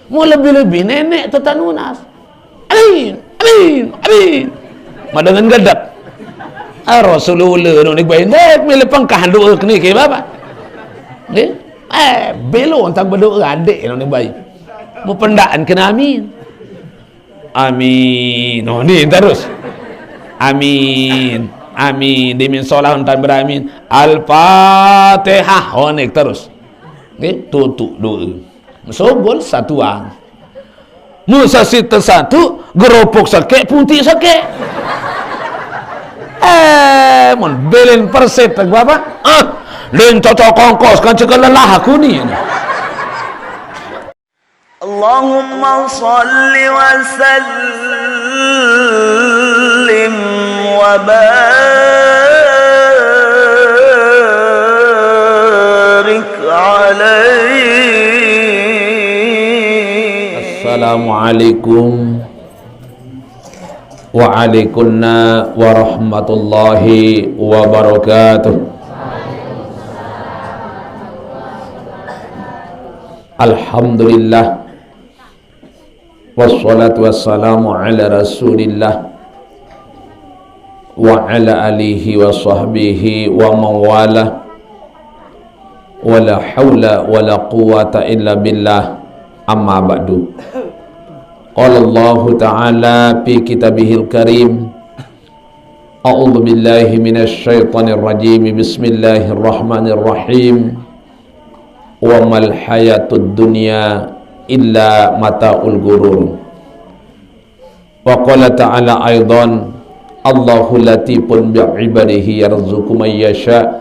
Mau lebih-lebih nenek tu tak lunas. Amin, amin, amin. Madangan gadak. Rasulullah nak baik nek melepang kahlu ni ke bapa. Ni? Belon tak berdoa adik nak baik. Mu pendaan kena amin. Amin. Oh ni terus. Amin. Amin. Dimin solah tak beramin. Al-Fatihah. Oh ni terus. Ni tutup doa. Sobol satu ang. Musa sita satu geropok sakit, punti sakit. Mon belen perset tak apa? Len cocok kongkos kan cekal lelah aku ni. Allahumma salli wa sallim wa barik alaihi. Assalamualaikum waalaikumsalam warahmatullahi wabarakatuh. Alhamdulillah wassalatu wassalamu ala rasulillah wa ala alihi wa sahbihi wa mawala wa la hawla wa la quwata illa billah. Amma ba'du. Qala Allah Ta'ala fi kitabihil karim, a'udzu billahi minasy syaithanir rajim, bismillahirrahmanirrahim, wa mal hayatud dunya illa mata'ul ghurur. Wa qala ta'ala aidan, Allahu latifun bi'ibadihi yarzuqu man yasha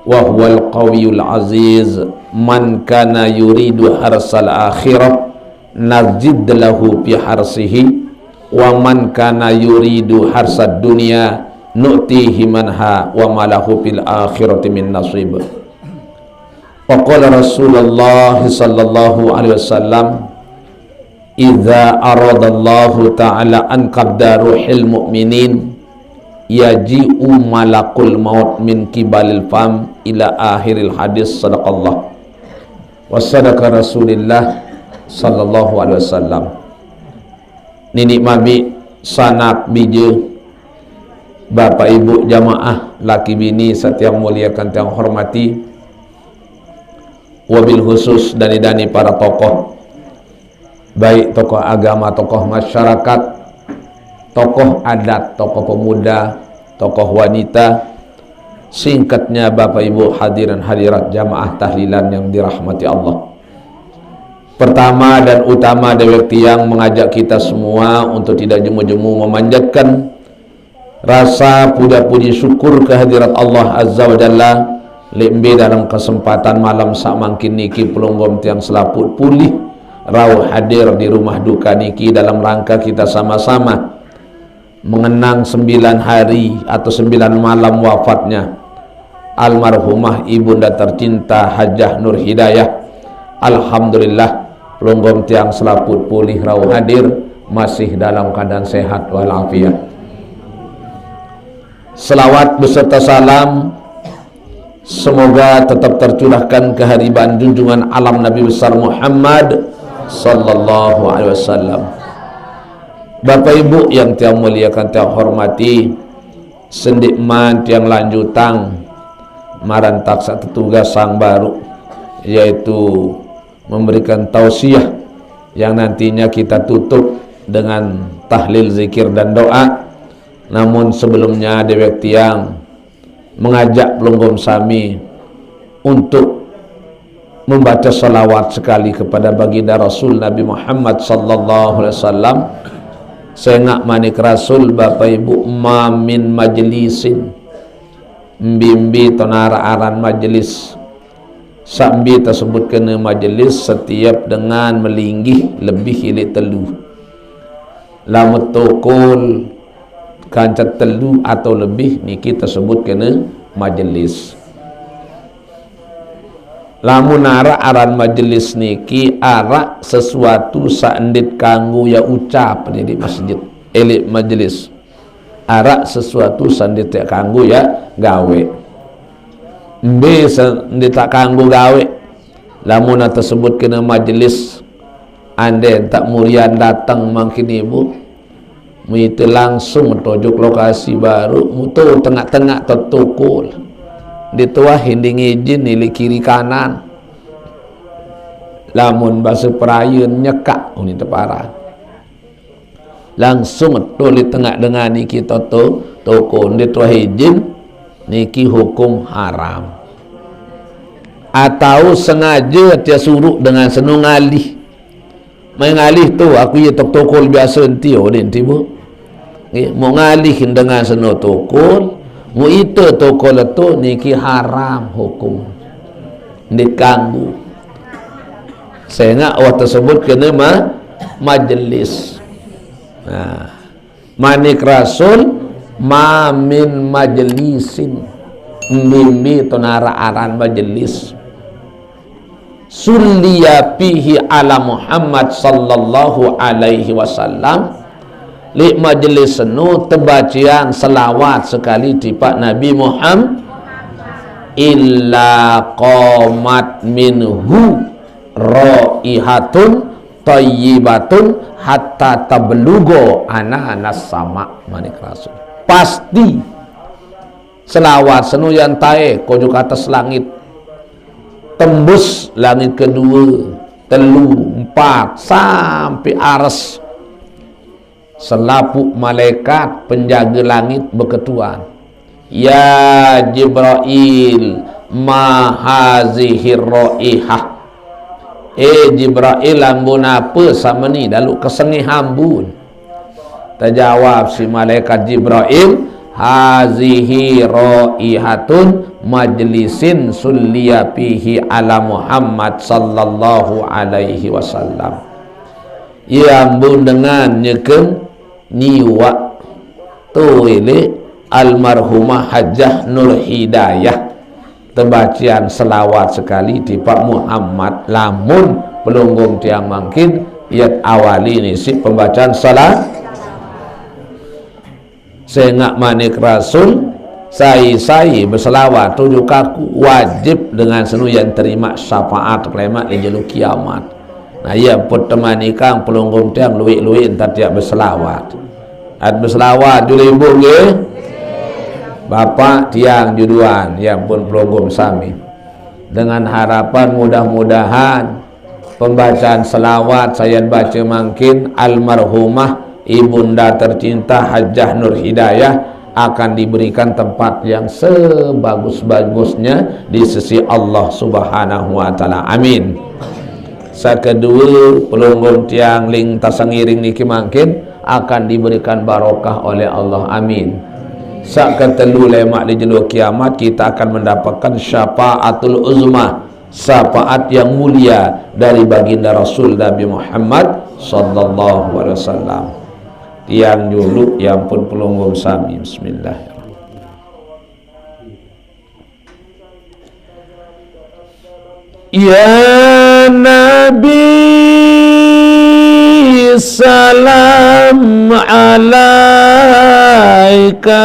wa huwal qawiyul aziz. Man kana yuridu harsal akhirah nazid lahu fi harsihi wa man kana yuridu harsad dunya nu'tihi manha wa malahu fil akhirati min nasib. Wa qala Rasulullah sallallahu alaihi wasallam, idza aradallahu ta'ala an qabda ruhil mu'minin yaji'u malakul maut min kibalil fam ila akhiril hadis. Sadaqallah wa sadaqa Rasulillah sallallahu alaihi wasallam. Nini mabi sanak bije Bapak Ibu jamaah laki bini setiang muliakan tiang hormati, wabil khusus dani-dani para tokoh, baik tokoh agama, tokoh masyarakat, tokoh adat, tokoh pemuda, tokoh wanita, singkatnya Bapak Ibu hadirin hadirat jamaah tahlilan yang dirahmati Allah. Pertama dan utama dewek tiang mengajak kita semua untuk tidak jemu-jemu memanjatkan rasa puja-puji syukur kehadirat Allah Azza wa Jalla lembe dalam kesempatan malam sak mangkin niki pelonggom tiang selaput pulih rauh hadir di rumah duka niki dalam rangka kita sama-sama mengenang 9 hari atau 9 malam wafatnya almarhumah ibunda tercinta Hajah Nur Hidayah. Alhamdulillah pelonggom tiang selaput pulih rauh hadir masih dalam keadaan sehat walafiat. Selawat beserta salam semoga tetap tercurahkan kehadiran junjungan alam Nabi besar Muhammad sallallahu alaihi wasallam. Bapak Ibu yang tiang muliakan tiang hormati, sendikman tiang lanjutang marantak satu tugas sang baru, yaitu memberikan tausiah yang nantinya kita tutup dengan tahlil, zikir dan doa. Namun sebelumnya dewek tiang mengajak pelonggom sami untuk membaca salawat sekali kepada baginda Rasul Nabi Muhammad sallallahu alaihi wasallam. Sengak manik Rasul Bapak Ibu mamin majlisin mbimbi tonara aran majlis sambi tersebut kena majlis setiap dengan melinggih lebih hilik telu lamut tokol kancat telu atau lebih niki tersebut kena majlis. Lamun arak aran majlis niki arak sesuatu saendit kanggo ya ucap di masjid elit majlis, arak sesuatu saendit ya kanggo ya gawe mbe saendit tak kanggo gawe. Lamun tersebut kena majlis Anden tak murian datang makin ibu itu langsung tujuk lokasi baru mutu tengah-tengah tertukul dituah hinding izin nilai kiri kanan lamun bahasa perayun nyekak ini terparah langsung tu di tengah dengan niki tukul dituah izin niki hukum haram atau sengaja dia suruh dengan senung alih mengalih tu aku ya tukul biasa entio nanti bu mau ngalihin dengan seno tukul mu itu tukul itu niki haram hukum diganggu sehingga awak tersebut kena majelis manik rasul ma min majelisin mimbi tonara aran majelis sulliya fihi ala Muhammad sallallahu alaihi wasallam li majlis senu tebacian selawat sekali di Pak Nabi Muhammad illa qamat minhu raihatun thayyibatun hatta tablugo anas sama manik rasul pasti selawat senu yang tae kojuk atas langit tembus langit kedua telu empat sampai aras selapuk malaikat penjaga langit berketuan ya Jibril ma hazihi raihah Jibril ambun apa sama ni dalu kesengih hambun terjawab si malaikat Jibril hazihi raihatun majlisin sulliya fihi ala Muhammad sallallahu alaihi wasallam ia ambun dengan nyeken niwa tu ini almarhumah Hajjah Nur Hidayah terbacian selawat sekali di Pak Muhammad lamun pelunggum tiang mangkin iat awali ni si pembacaan salat sehingga manik rasul saya berselawat tujuh kaku wajib dengan senu yang terima syafaat kelemat di jalur kiamat. Nah ia perteman ikang pelunggum tiang luik-luik entar dia berselawat ad berselawat juli ibu ke bapak tiang juduan yang pun pelunggum sami dengan harapan mudah-mudahan pembacaan selawat saya baca mungkin almarhumah ibunda tercinta Hajjah Nur Hidayah akan diberikan tempat yang sebagus-bagusnya di sisi Allah Subhanahu wa taala. Amin. Sakedua pelunggum tiang ling tasangiring niki mangkin akan diberikan barokah oleh Allah. Amin. Saketelu lemak di jalur kiamat kita akan mendapatkan syafaatul uzma, syafaat yang mulia dari baginda Rasul Nabi Muhammad sallallahu alaihi wasallam. Tiang dulu yang pun pelunggum sami. Bismillahirrahmanirrahim. Ya Nabi salam alaika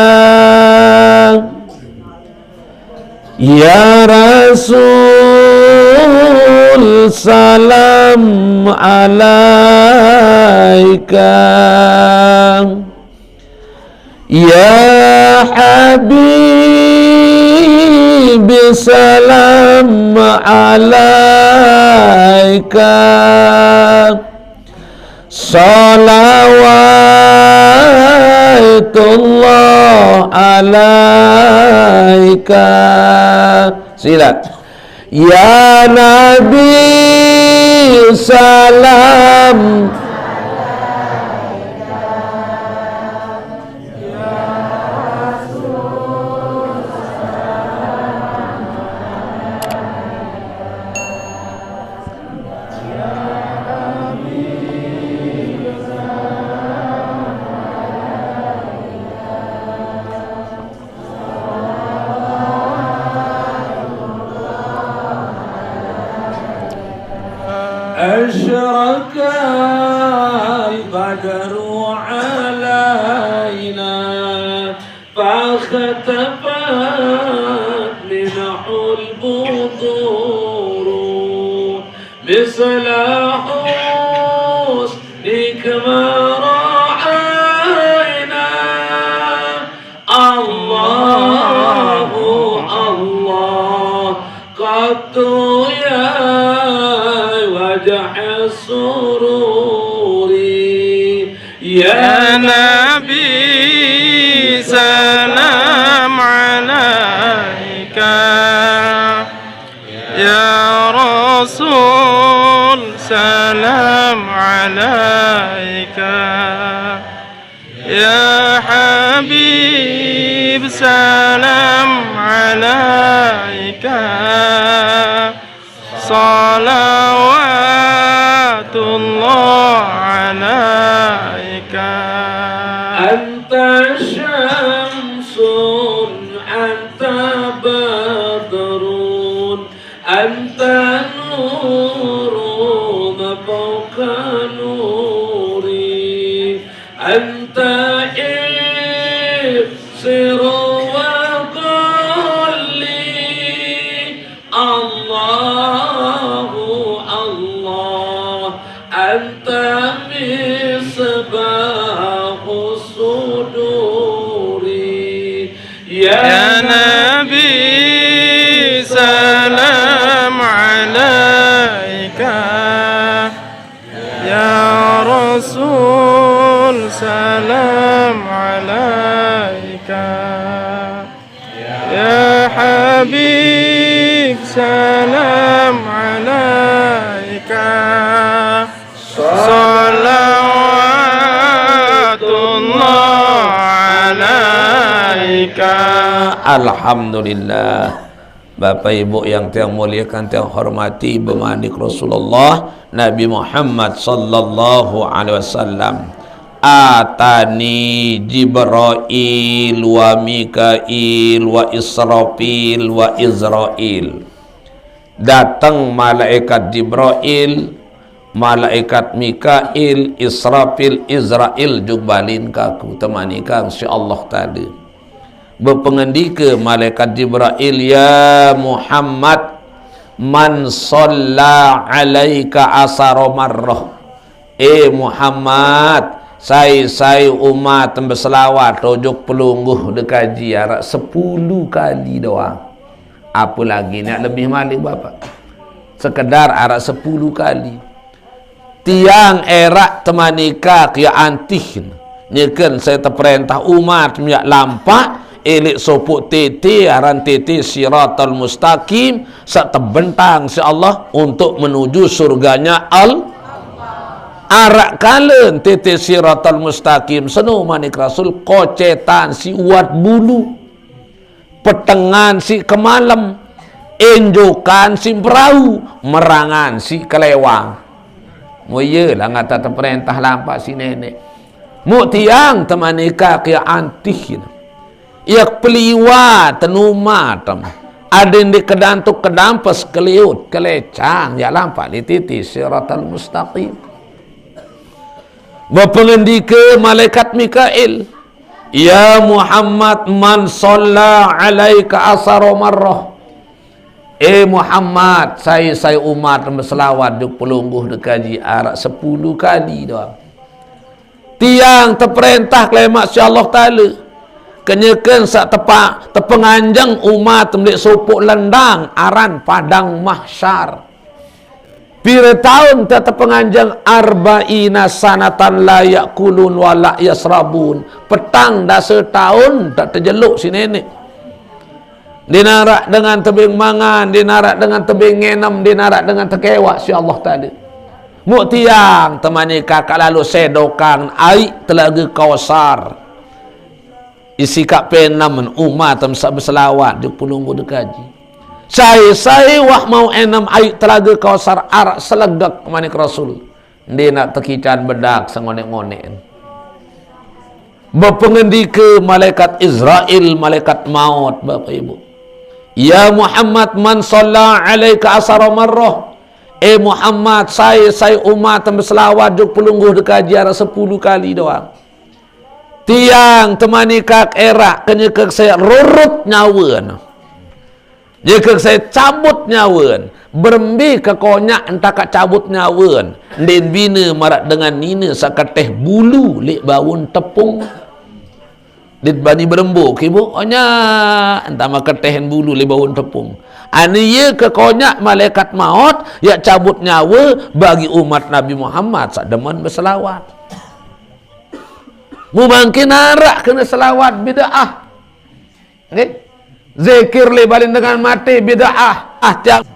ya Rasul salam alaika ya Habib salam alaika salawatullah alaika sila ya Nabi salam أشرق البدر علينا فاختفت منه البدور مثل ما رأينا الله الله قط يا وجه السرور يا نبي سلام عليك يا رسول سلام عليك يا حبيب سلام عليك صلوات الله عليك أنت شمس أنت بدر أنت نور فوق نوري أنت إبصر وقلي الله الله أنت مصباح الصدور يا نبي سلام عليك يا رسول سلام عليك يا حبيب سلام عليك صلوات الله عليك. Alhamdulillah. Bapak Ibu yang tiang muliakan, tiang hormati, bermanik Rasulullah Nabi Muhammad sallallahu alaihi wasallam. Atani Jibril wa Mikail wa Israfil wa Izrail. Datang malaikat Jibril, malaikat Mikail, Israfil, Izrail jumbalin kaku temani kang si Allah tadi. Berpengendika malaikat Jibril, ya Muhammad, man shalla alaika asara marrah. Muhammad, saya umat berselawat tujuh pelungguh dekaji arak 10 kali doang. Apa lagi nak lebih malik bapak? Sekedar arak 10 kali. Tiang erak temanika kia antih. Nyekan saya terperintah umat minyak lampak elik sopuk tete aran tete siratal mustaqim sak terbentang si Allah untuk menuju surganya arak kalen tete siratal mustaqim senu manik Rasul kocetan si uat bulu, petengan si kemalem, enjokan si perahu, merangan si kelewang. Moye lah ngata terperintah lampak si nenek. Mu tiang temanika kia antih. Iak peliwa tenuma tem. Ada yang dikedantuk kedampas keliut kelecang ya lampak di titi siratal mustaqim. Berpengendika malaikat Mikail, ya Muhammad, man shalla alaika asara marrah. Muhammad, saya umat berselawat di pelungguh dekaji arak 10 kali doang. Tiang terperintah kelemak si Allah Ta'ala kenyakan sak tepak tepenganjang umat melik sopok lendang aran padang mahsyar. Pira tahun tepenganjang arba'ina sanatan la yakulun wa la yasrabun. Petang dah setahun tak terjeluk si nenek. Dinarak dengan tebing mangan, dinarak dengan tebing ngenam, dinarak dengan terkewak si Allah Ta'ala. Muktiang temani kakak lalu sedokan air telaga Kausar. Isi kak penam umat tempat berselawat di pelunggu dekaji. Saya wah mau enam air telaga Kausar arak selegak manik Rasul. Dia nak tekican bedak sengonek-ngonek. Berpengendika malaikat Israel, malaikat maut, Bapak Ibu. Ya Muhammad, man shalla alaika asara marrah. Muhammad, saya umat berselawat di pelunggu dekaji arak 10 kali doang. Tiang temani kak erak kenyekak saya rurut nyawan. Jika saya cabut nyawan, berembi ke konyak entah kat cabut nyawan den bina marak dengan nina sakateh bulu lek bawun tepung dit bani berembu kibu onya entah makatehen bulu lek bawun tepung ani ye ke konyak malaikat maut ya cabut nyawa bagi umat Nabi Muhammad sak demen berselawat mu mungkin arak kena selawat bid'ah okay? Zikir le balin dengan mati bid'ah tiap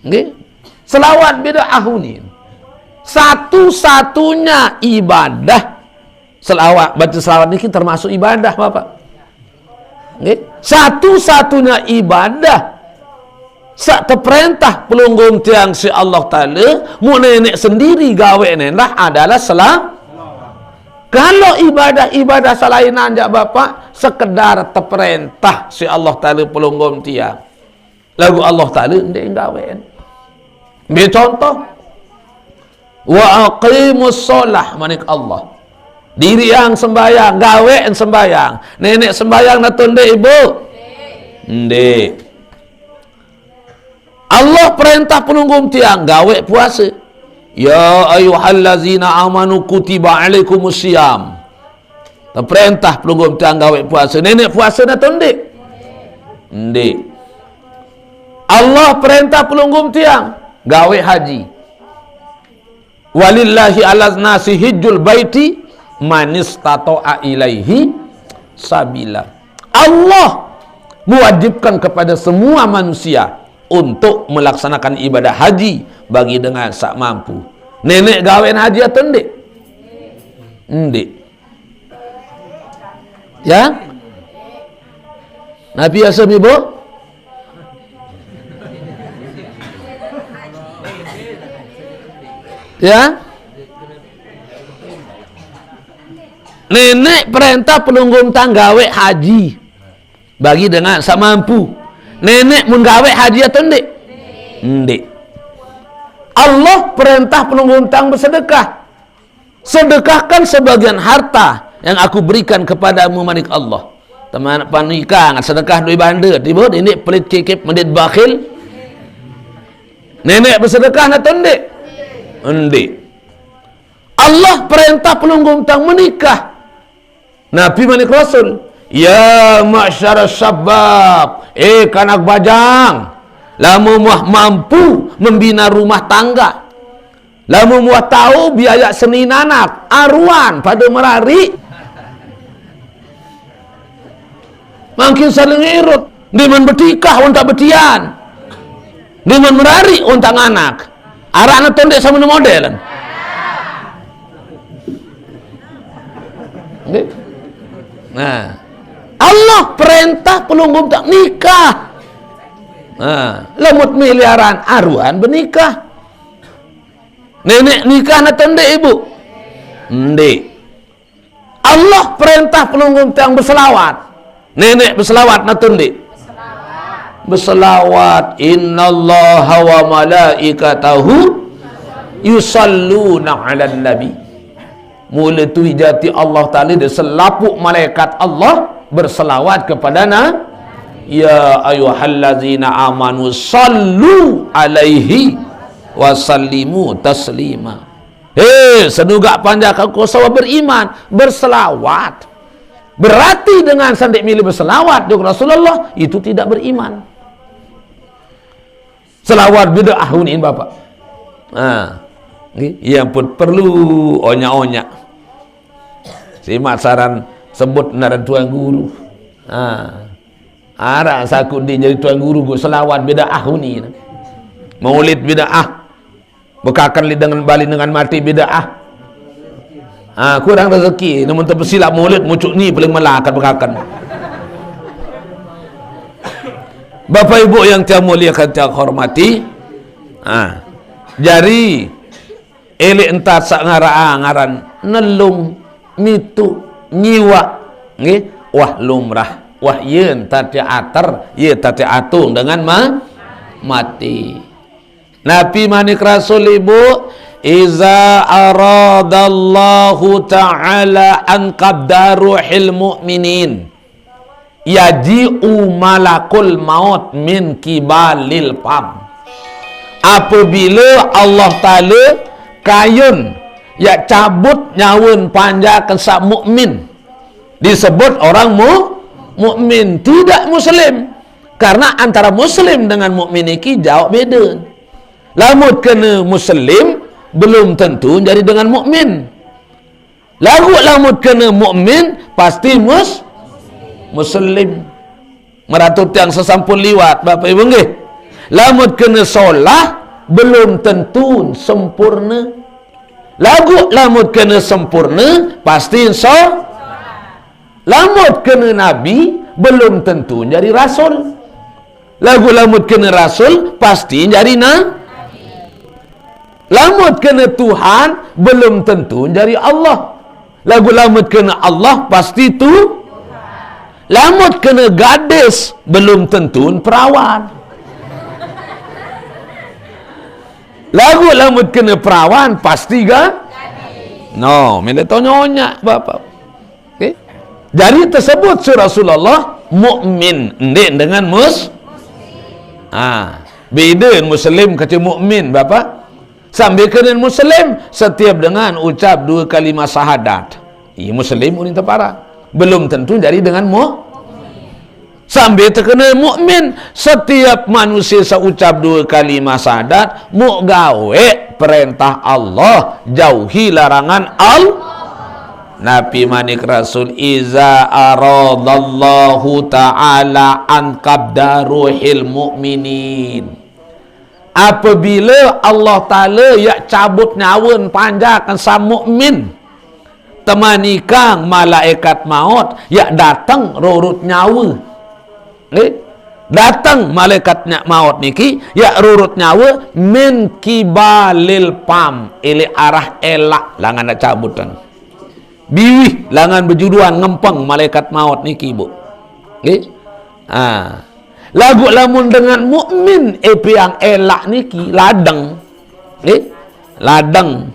okay? Selawat bid'ah ni satu-satunya ibadah selawat, baca selawat ni termasuk ibadah Bapak okay? Satu-satunya ibadah sak terperintah pelunggum tiang si Allah Ta'ala mu nenek sendiri gawe nendah adalah selawat. Kalau ibadah-ibadah selainan jak Bapak sekedar terperintah si Allah Ta'ala pelunggum tiang lagu Allah Ta'ala ndek gawean ambil contoh wa aqimus solah manik Allah diri yang sembayang gawean sembayang nenek sembayang natun ndek ibu ndek Allah perintah pelunggum tiang gawe puasa ya ayyuhallazina amanu kutiba alaikumusiyam perintah pelunggum tiang gawe puasa nenek puasa dah tundek ndek Allah perintah pelunggum tiang gawe haji walillahi ala nasi hijjul baiti man istata'a ilaihi sabila Allah mewajibkan kepada semua manusia untuk melaksanakan ibadah haji bagi dengan sak mampu. Nenek gawen haji atau ndek? Ndek. Ya? Nabi asam ibu? Ya? Nenek perintah pelunggum tanggawe haji bagi dengan sak mampu. Nenek mun gawe haji atau ndek? Ndek. Allah perintah pelunggum tang bersedekah. Sedekahkan sebagian harta yang aku berikan kepadamu manik Allah. Teman panikah sedekah duit banda tiba nenek pelit cekip mendit bakhil. Nenek bersedekah atau ndek? Ndek. Allah perintah pelunggum tang menikah. Nabi manik Rasul ya ma'syara syabab kanak bajang lamu muah mampu membina rumah tangga lamu muah tahu biaya senin anak aruan pada merari makin saling irut diman betikah unta betian diman merari unta anak anak tondek sama modelan okay. Nah Allah perintah pelunggum tak nikah. Lemut miliaran aruan bernikah. Nenek nikah atau ndek ibu? Ndek. Allah perintah pelunggum tak berselawat. Nenek berselawat atau ndek? Berselawat. Innallaha wa malaikatahu yusalluna 'alan nabi. Mula tu jati Allah Ta'ala dia selapuk malaikat Allah berselawat kepada ya ayyuhallazina amanu sallu alaihi wa sallimu taslima. Senugak panjang kau sawa beriman berselawat berarti dengan sandik milih berselawat dengan Rasulullah itu tidak beriman. Selawat bid'ah ini Bapak. Yang pun perlu onya-onya simak saran sebut naran tuan guru. Arah sakut dia jadi tuan guru go selawat bid'ah ni. Maulid bid'ah. Bekakan li dengan bali dengan mati bid'ah. Kurang rezeki namun tersilap maulid mucuk ni paling melakat bekakan. Bapak Ibu yang saya muliakan saya hormati. Jari elek entar sak ngaran nelung mitu nyiwa nggih wah lumrah wah yen tati atar ye tati atung dengan mati. Nabi manik Rasul ibu iza aradallahu ta'ala an qabda ruhil mu'minin yaji'u malakul maut min kibalil pam. Apabila Allah Ta'ala kayun ya cabut nyawun panja kesak mukmin, disebut orang mukmin, tidak muslim. Karena antara muslim dengan mukmin iki jauh beda. Lamun kena muslim belum tentu jadi dengan mukmin. Lamun kena mukmin pasti muslim. Meratut yang sesampun liwat Bapak Ibu nggih. Lamun kena solah belum tentu sempurna. Lamun kena sempurna pasti lamun kena nabi belum tentu jadi rasul. Lamun kena rasul pasti jadi lamun kena Tuhan belum tentu jadi Allah. Lamun kena Allah pasti tu. Lamun kena gadis belum tentu perawan. Lamun kena perawan pasti no, mila tonyonya Bapak. Okay? Jadi tersebut si Rasulullah mukmin dengan beda muslim kata mukmin Bapak. Sambil kena muslim setiap dengan ucap 2 kalimah syahadat. Muslim unin tepara. Belum tentu jadi dengan sambil terkena mukmin setiap manusia seucap 2 kalimah syahadat gawe perintah Allah, jauhi larangan Nabi manik Rasul iza aradallahu ta'ala an qabda ruhil mu'minin. Apabila Allah Ta'ala ya cabut nyawun panjakan sa mukmin, temanikang malaikat maut ya datang rurut nyawa. Datang malaikat maut niki ya rurut nyawa min kibalil pam ili arah elak langan nak cabutan. Biwih langan berjuduan ngempeng malaikat maut niki Bu. Lagu lamun dengan mukmin yang elak niki ladang. Ladang.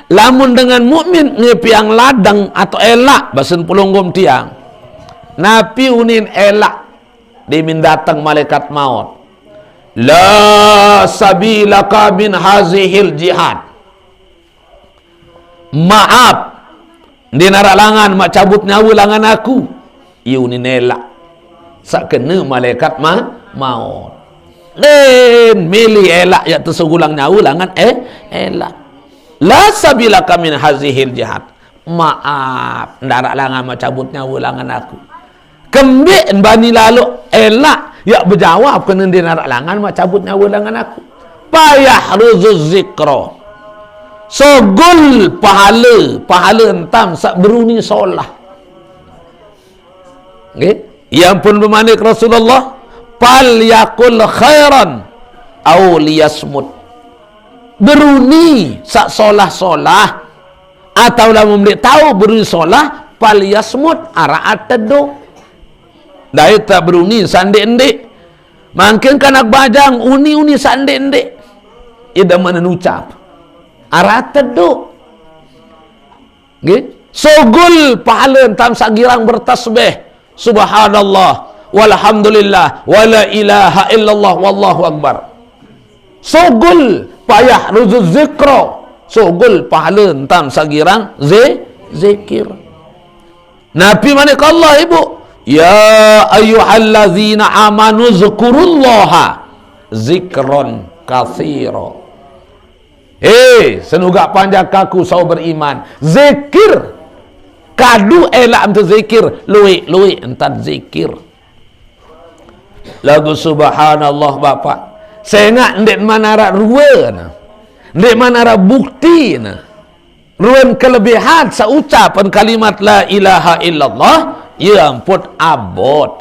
Lamun dengan mukmin yang ladang atau elak basen pulunggum tiang. Nabi unin elak dimin datang malaikat maut. La sabilaka min hazihil jihad. Maaf, di naralangan mak cabut nyawa langan aku. Iunin elak. Sak kena malaikat maut. Milih elak ya tersugulang nyawa langan elak. La sabilaka min hazihil jihad. Maaf, naralangan mak cabut nyawa langan aku. Kembik bani lalu elak ya berjawab kena dia narak langan mak cabut nyawa langan aku. Payah ruzuz zikra. Sogul pahala entam sak beruni solah. Yang pun bermanik Rasulullah pal yakul khairan au liyasmut. Beruni sak solah atau lah memberi tahu beruni solah pal yasmut araat teduh. Daya tak beruni sandek-endek. Makin kanak bajang uni sandek-endek. Ia mana ucap. Arat teduk. Sogul pahala entam sagirang bertasbih. Subhanallah. Walhamdulillah. Wala ilaha illallah. Wallahu akbar. Sogul payah ruzuz zikra. Sogul pahala entam sagirang zikir. Nabi manik Allah ibu. Ya ayyuhallazina amanu zkurullaha zikron katsira. Senuga panjang kaku sau beriman. Zikir. Kadu elak untuk zikir. Lui entar zikir. Lagu subhanallah Bapak. Saya ingat ndek manara ruan. Ndek manara bukti. Ruan kelebihan seucapan kalimat la ilaha illallah. Ya ampun abot.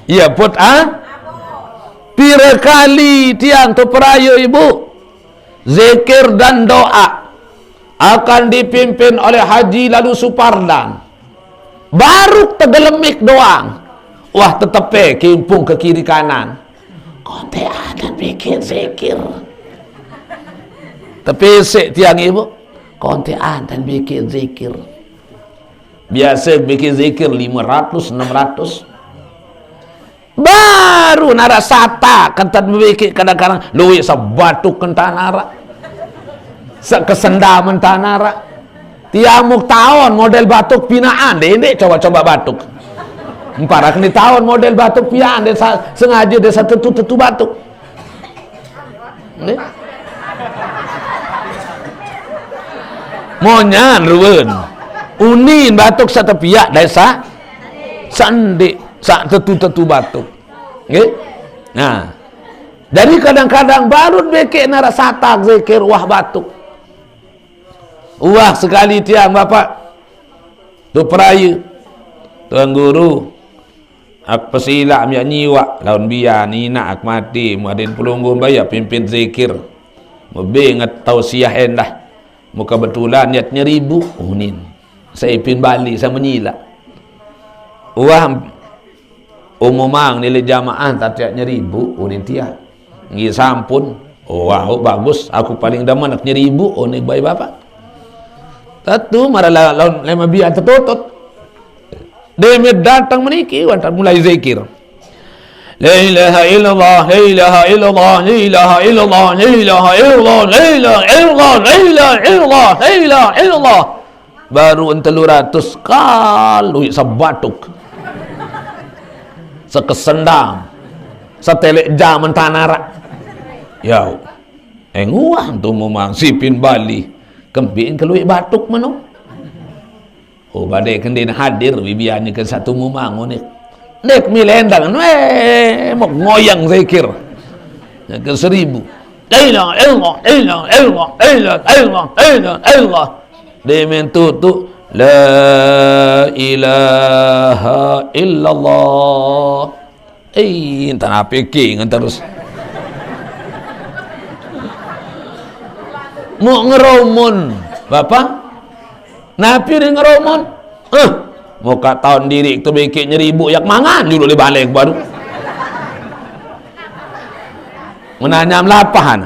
Ya ampun pira kali tiang tu peraya ibu. Zikir dan doa akan dipimpin oleh Haji lalu Supardan. Baru tegelemik doang. Wah tetepe kimpung ke kiri kanan. Kontean dan bikin zikir. Tapi sik tiang ibu. Kontean dan bikin zikir. Biasa bikin zikir 500, 600. Baru nara sata kentat bikin kadang-kadang luwih sabatuk kentan nara. Sekesendaman tanara. Tiamuk tahun model batuk pinaan deh, ini coba-coba batuk. Parah kini tahun model batuk pian dia sengaja dia satu tetu batuk. Monyan ruwen. Unin batuk satu pihak desa sandi sak tetu batuk. Nggih. Nah. Jadi kadang-kadang baru bekek nara satak zikir wah batuk. Wah sekali tiang bapak. Tu peraya. Tuan guru ak pesila miak nyiwak laun biar ni nak ak mati muadin pelunggu bayar pimpin zikir membingat tausiah endah muka betulan niat nyeribu unin saya pin balik saya menyila wah umumang nilai jamaah tak nyeribu unin tia ngi sampun wah bagus aku paling demen nak nyeribu unin bayi bapak tatu marah laun lema biar tertutup. Dia datang meniki wantan mulai zikir. La ilaha illallah, la ilaha illallah, la ilaha illallah, la ilaha illallah, la ilaha illallah, la ilaha illallah, la ilaha illallah. Baru 300 kali sabatuk. Sekesendam. Satelik jaman tanara. Yau. Nguah tu memang sipin Bali. Kempiin keluik batuk mano. Oh badai kendin hadir bibiannya ke satu mumangun ni. Nek milendang mau ngoyang zikir. Ke 1000. La ilaha illallah, la ilaha illallah, la ilaha illallah, la ilaha illallah. Dia mentutu la ilaha illallah. Entah apa king terus. Mau ngeromun, Bapak? Napi dia ngeromon muka tahun diri itu bikin nyeribu yak mangan dulu di balik baru menanyam lapahan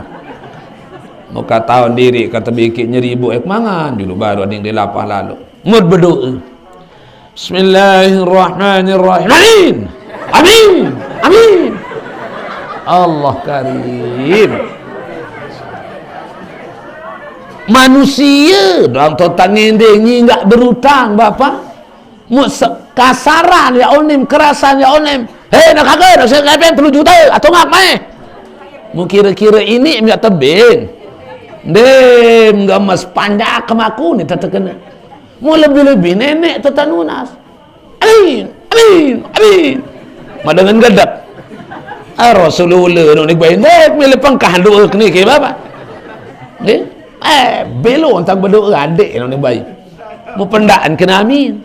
muka tahun diri kata bikin nyeribu yak mangan dulu baru ada yang dilapah lalu mud berdoa Bismillahirrahmanirrahim amin amin Allah karim manusia dalam totan ngendeng enggak berutang bapak mu kasaran ya onim kerasan ya onim nak kagak saya ngapain 3 juta atau ngapain mu kira-kira ini enggak tebing dem gamas pandak kemaku ni tak terkena mu lebih-lebih nenek tetanunas amin amin amin madangan gadak Rasulullah nek bae nek milih pangkah doa kene ke bapak belum tentang berdoa adik yang baik mau pendaan kena amin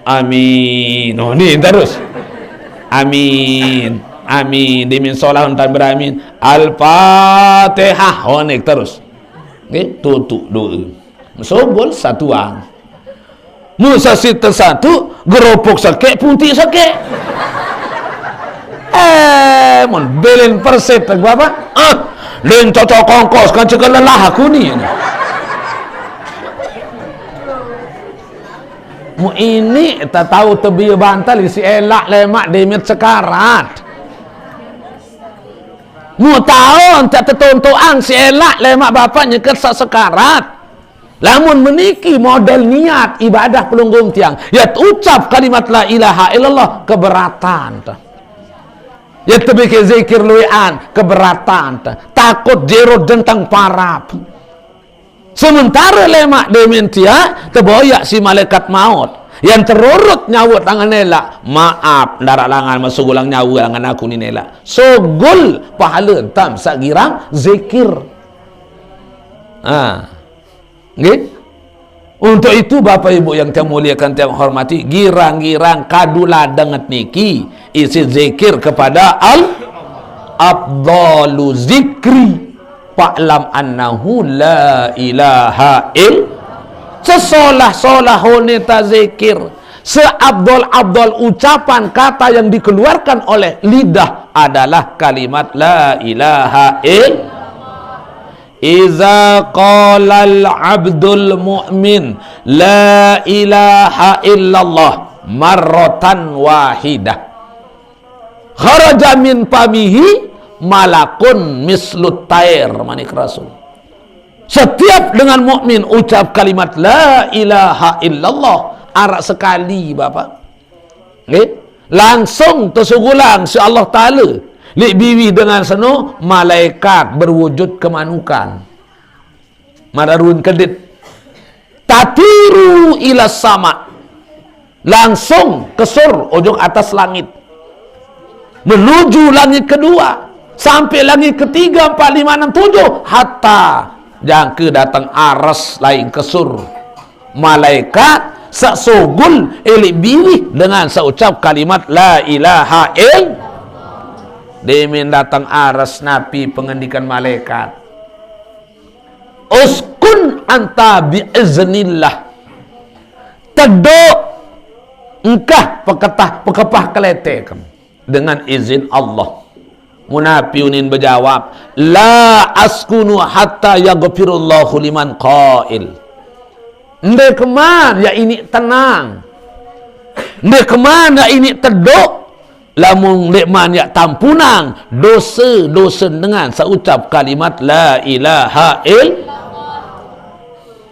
amin ni terus amin amin dimin solah tentang beramin al-fatihah nek terus tutup doa sobol satuan musa sita satu geropok sakit putih sakit mon belen perset bapak Len cocok kongkos kan cekal lelah aku ni. Mu ini tak tahu tebi bantal si elak lemak demit sekarat. Mu tahu tak tertontoan si elak lemak bapaknya ke sekarat. Lamun meniki model niat ibadah pelunggung tiang. Ya ucap kalimat la ilaha illallah keberatan. Ya terbikin zikir luian keberatan takut jerot tentang parap sementara lemak dementia terboyak si malaikat maut yang terurut nyawa tangan nela maaf darat langan masuk ulang nyawa langan aku ni nela sogul pahala tam sagirang zikir nggih. Untuk itu Bapak Ibu yang saya muliakan, saya hormati, girang-girang kadula dengat niki isi zikir kepada afdalu zikri fa'lam annahu la ilaha il sesolah-solah honeta zikir seabdol-abdol ucapan kata yang dikeluarkan oleh lidah adalah kalimat la ilaha il Iza qalal abdul mu'min la ilaha illallah marratan wahidah kharaja min famihi malakun mislut tair, manik Rasul. Setiap dengan mukmin ucap kalimat la ilaha illallah arak sekali Bapak. Langsung tersugulang si Allah Ta'ala Lik biwi dengan seno malaikat berwujud kemanukan. Mararun kedit. Tatiru ila sama. Langsung kesur ujung atas langit. Menuju langit kedua. Sampai langit ketiga, 4, 5, 6, 7. Hatta jangka datang aras lain kesur. Malaikat saksogul elik biwi dengan seucap kalimat la ilaha illallah. Demin datang aras napi pengendikan malaikat. Uskun anta biiznillah. Teduk engkah pekepah kelete kamu dengan izin Allah. Munafiunin berjawab, la askunu hatta yaghfirullahu liman qail. Ndek keman ya ini tenang. Ndek keman ya ini teduk. Lamun lekman ya tampunang dosa-dosa dengan seucap kalimat la ilaha illallah.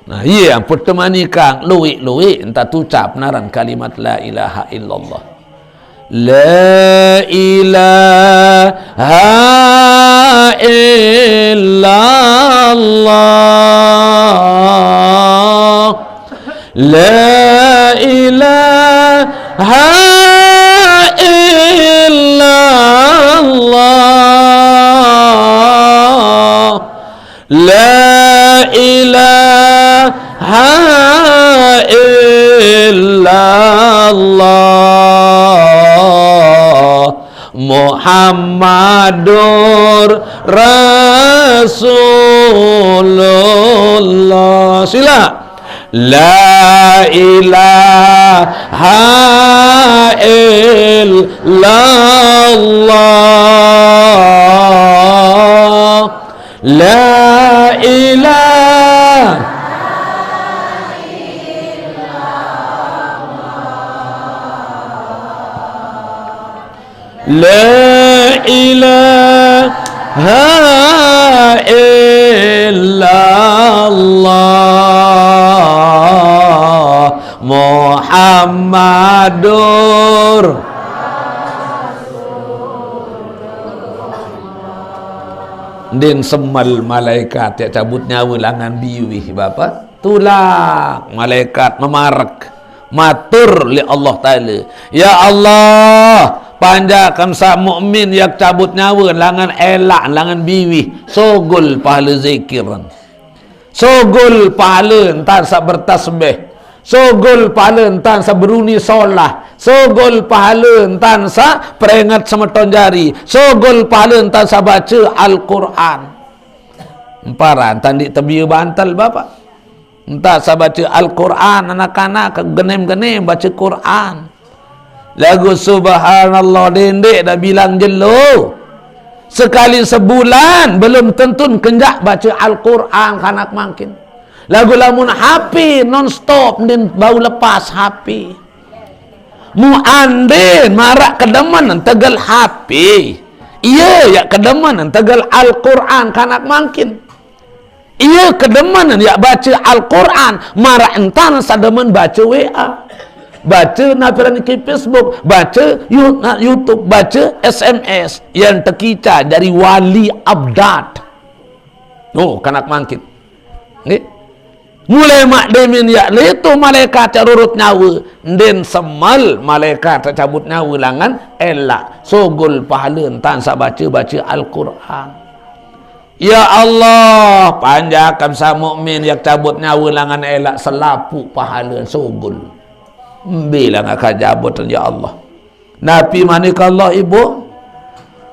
Nah, iya pertemani kang luik-luik entah tucap naran kalimat la ilaha illallah. La ilaha illallah. La ilaha illallah. La ilaha illallah. Muhammadur Rasulullah. Sila. La ilaha illallah. La ilaha La ilaha illallah. Muhammadur Din semal malaikat yang cabut nyawa langan biwih Bapak. Tulak malaikat memarak matur li Allah Ta'ala, ya Allah panjakan sa mukmin yang cabut nyawa langan elak langan biwih sogol pahala zikiran, sogol pahala entan sa bertasbih, sogol pahala entan sa beruni solah, sogol pahala entan sa peringat semeton jari, sogol pahala entan sa baca Al-Quran. Emparan tandik tebiu bantal Bapak. Entah sa baca Al-Quran, anak-anak genem-genem baca Quran. Lagu subhanallah dendek dah bilang jelo. Sekali sebulan belum tentu kenjak baca Al-Quran kanak makin. Lagu lamun HP non-stop dan bau lepas HP. Muandin marak kedeman tegal HP. Iya ya kedeman tegal Al-Quran kanak makin. Ia kedemanan ya baca Al-Quran marah entan sademen baca WA, baca nafiran ke Facebook, baca YouTube, baca SMS yang terkicah dari wali abdad. Oh, kanak mangkit. Nggih. Mulai mak demin ya itu malaikat carurut nyawa, den semal malaikat cabut nyawa langan elak sogol pahala entan sa baca Al-Quran. Ya Allah, panjakan sa mukmin yang cabut nyawa langan elak selapu pahala sogol. Bilang akan cabut ya Allah. Nabi manika Allah ibu.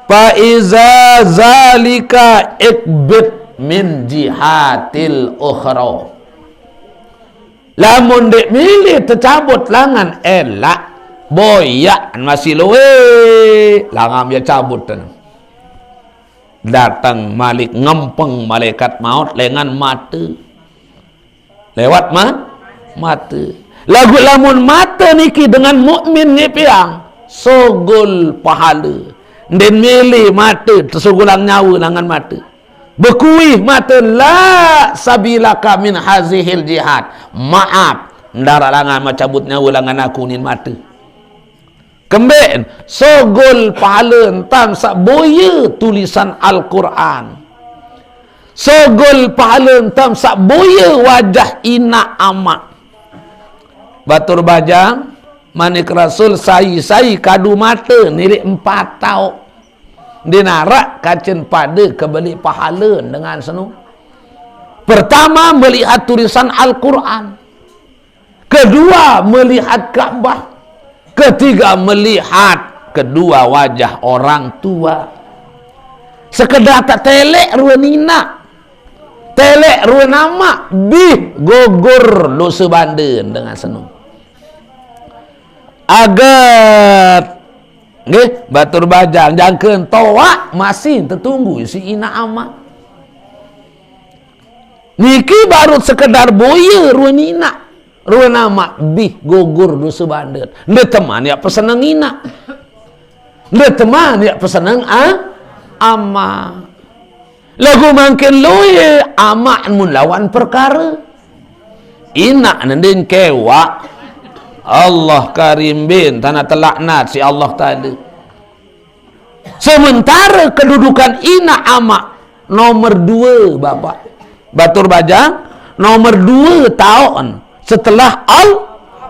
Fa iza zalika ikbit min jihatil ukhra. Lamun dek milih tercabut langan elak boyak masih luwe langam ya cabut. datang Malik ngempeng malaikat maut dengan mata. Lewat mata. Lagu lamun mata niki dengan mukmin ngepiang sogol pahala. Den milih mata tersugulang nyawa dengan mata. Berkuih mata la sabilaka min hazihil jihad. Maaf, ndara langan macabut nyawa langan aku ni mata. Kembali sogol pahala entam sak boya tulisan Al-Quran. Sogol pahala entam sak boya wajah ina amak. Batur bajang Manik Rasul sai kadu mata nilik 4 tahun. Dinarak kacen pada kebeli pahala dengan senang. Pertama melihat tulisan Al-Quran. Kedua melihat Ka'bah. Ketiga melihat kedua wajah orang tua. Sekedar tak telek ruan nina. Telek ruan nama. Bih gugur dosa bandan dengan senang. Agar batur bajang jangkeun toa masih tertunggu si ina ama. Niki baru sekedar boya ruan ina. Ruan ama bih gugur dosa bandan. Nde teman ya pesenang ina. Nde teman ya pesenang ama. Lagu makin loye ama mun lawan perkara. Ina nendin kewa. Allah karim bin tanah telaknat si Allah tadi. Sementara kedudukan ina ama nomor 2 bapak batur bajang nomor 2 tahun setelah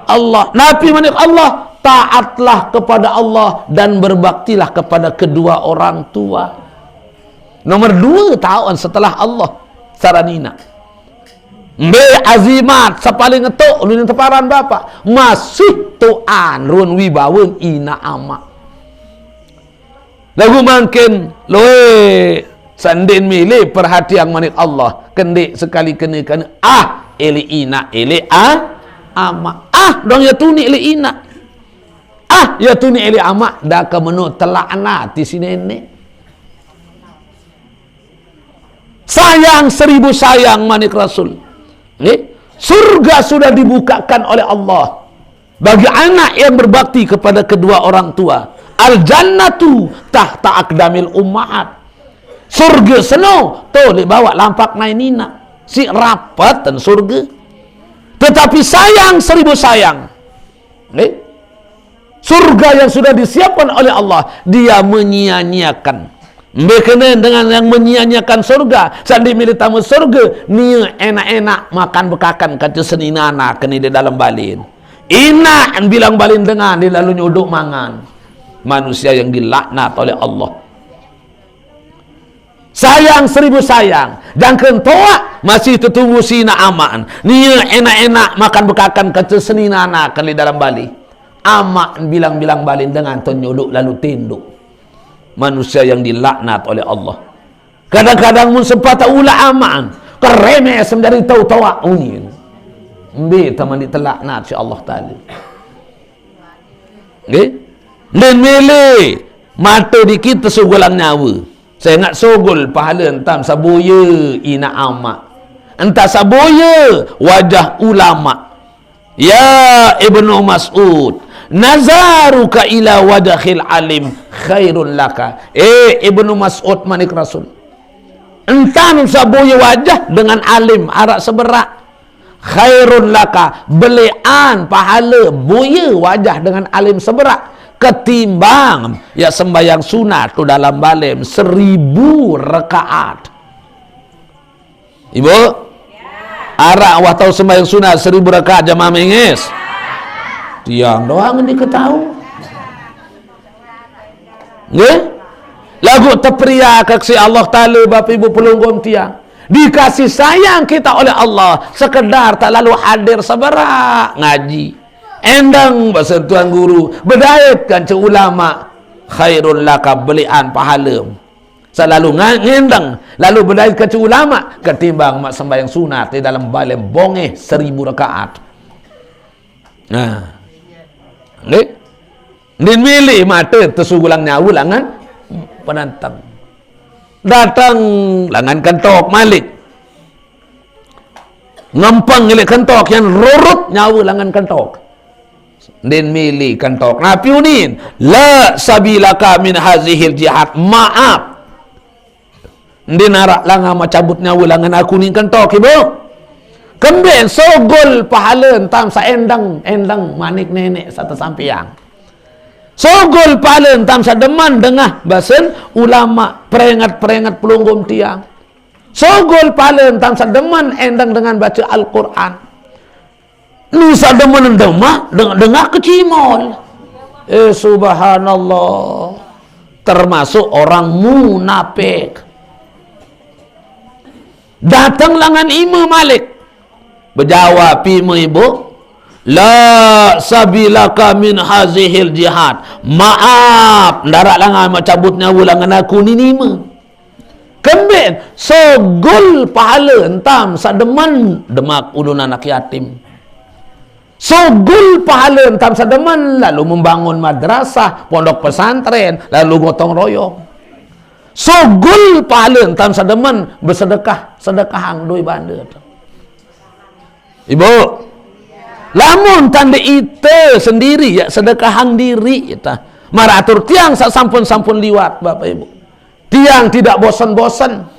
Allah. Nabi manik Allah, taatlah kepada Allah dan berbaktilah kepada kedua orang tua. Nomor 2 tahun setelah Allah saranina. Be azimat sapaling ngetuk ulun teparan bapak masih tuan ruan wibaweun ina ama. Lagu makin loe sandin milih perhatian manik Allah kendik sekali kenekan eli ina eli ama dong ya tuni eli ina ya tuni eli ama dah ke menu telakna ti si nenek. Sayang 1000 sayang manik Rasul. Surga sudah dibukakan oleh Allah bagi anak yang berbakti kepada kedua orang tua. Al-jannatu tahta aqdamil ummahat. Surga seno tu bawa lampak nainina si rapat dan surga. Tetapi sayang 1000 sayang. Surga yang sudah disiapkan oleh Allah dia menyia-nyiakan. Berkenaan dengan yang menyia-nyiakan surga, sandi milih tamu surga, nia enak-enak makan bekakan kata seninana kini di dalam balin. Ina bilang balin dengan di lalu nyuduk mangan. Manusia yang dilaknat oleh Allah. Sayang 1000 sayang, jangkeun toa masih tertunggu sina aman. Nia enak-enak makan bekakan kata seninana kini dalam balin. Amak bilang-bilang balin dengan nyuduk lalu tinduk. Manusia yang dilaknat oleh Allah. Kadang-kadang mun sempat ulah aman, kereme sendiri tahu-tahu unin. Mbe taman ditelaknat si Allah Taala. Nggih? Dan mele mata dikit tersugulang nyawa. Saya nak sogol pahala entam saboya ina ama. Entah saboya wajah ulama. Ya Ibnu Mas'ud, nazaruka ila wajhil alim khairun laka. Ibnu Mas'ud manik Rasul. Entan saboya wajah dengan alim arak seberak. Khairun laka, belian pahala boya wajah dengan alim seberak ketimbang ya sembayang sunat tu dalam balim 1000 rakaat. Ibu arak wah tahu sembahyang sunat 1000 rakaat jamaah mengis. Tiang doang ini ketahu. Nggih? Lagu terperiak kaksi Allah Ta'ala Bapak Ibu pelunggum tiang. Dikasih sayang kita oleh Allah sekedar tak lalu hadir seberak ngaji. Endang bahasa tuan guru berdaitkan ke ulama khairul laka belian pahala. Selalu ngendang lalu berdaitkan ke ulama ketimbang mak sembahyang sunat di dalam balim bongeh 1000 rakaat. Nah. Nggih. Din milih mata tersugulang nyawa langan penantang. Datang langan kentok malik. Ngempang ngilik kentok yang rurut nyawa langan kentok. Den milih kentok. Nabi unin, la sabilaka min hazihil jihad. Maaf. Den arak langan macabut nyawa langan aku ni kentok ibu. Kemben sogol pahala entam sa endang manik nenek satu sampiang. Sogol pahala entam sa deman dengah basen ulama peringat pelunggum tiang. Sogol pahala entam sa deman endang dengan baca Al-Quran. Nusa deman demah dengar kecimol. Subhanallah. Termasuk orang munafik. Datang langan Imam Malik. Berjawab ibu, la sabilaka min hazihil jihad. Maaf, ndarak langan macabut nyawa langan aku ni nima. Kembali sogol pahala entam sademan demak ulun anak yatim. Sogol pahala entam sademan lalu membangun madrasah, pondok pesantren, lalu gotong royong. Sogol pahala entam sademan bersedekah, sedekahang doi banda. Ibu, lamun tanda ite sendiri ya sedekahang diri ita. Maratur tiang sak sampun-sampun liwat Bapak Ibu. Tiang tidak bosan-bosan,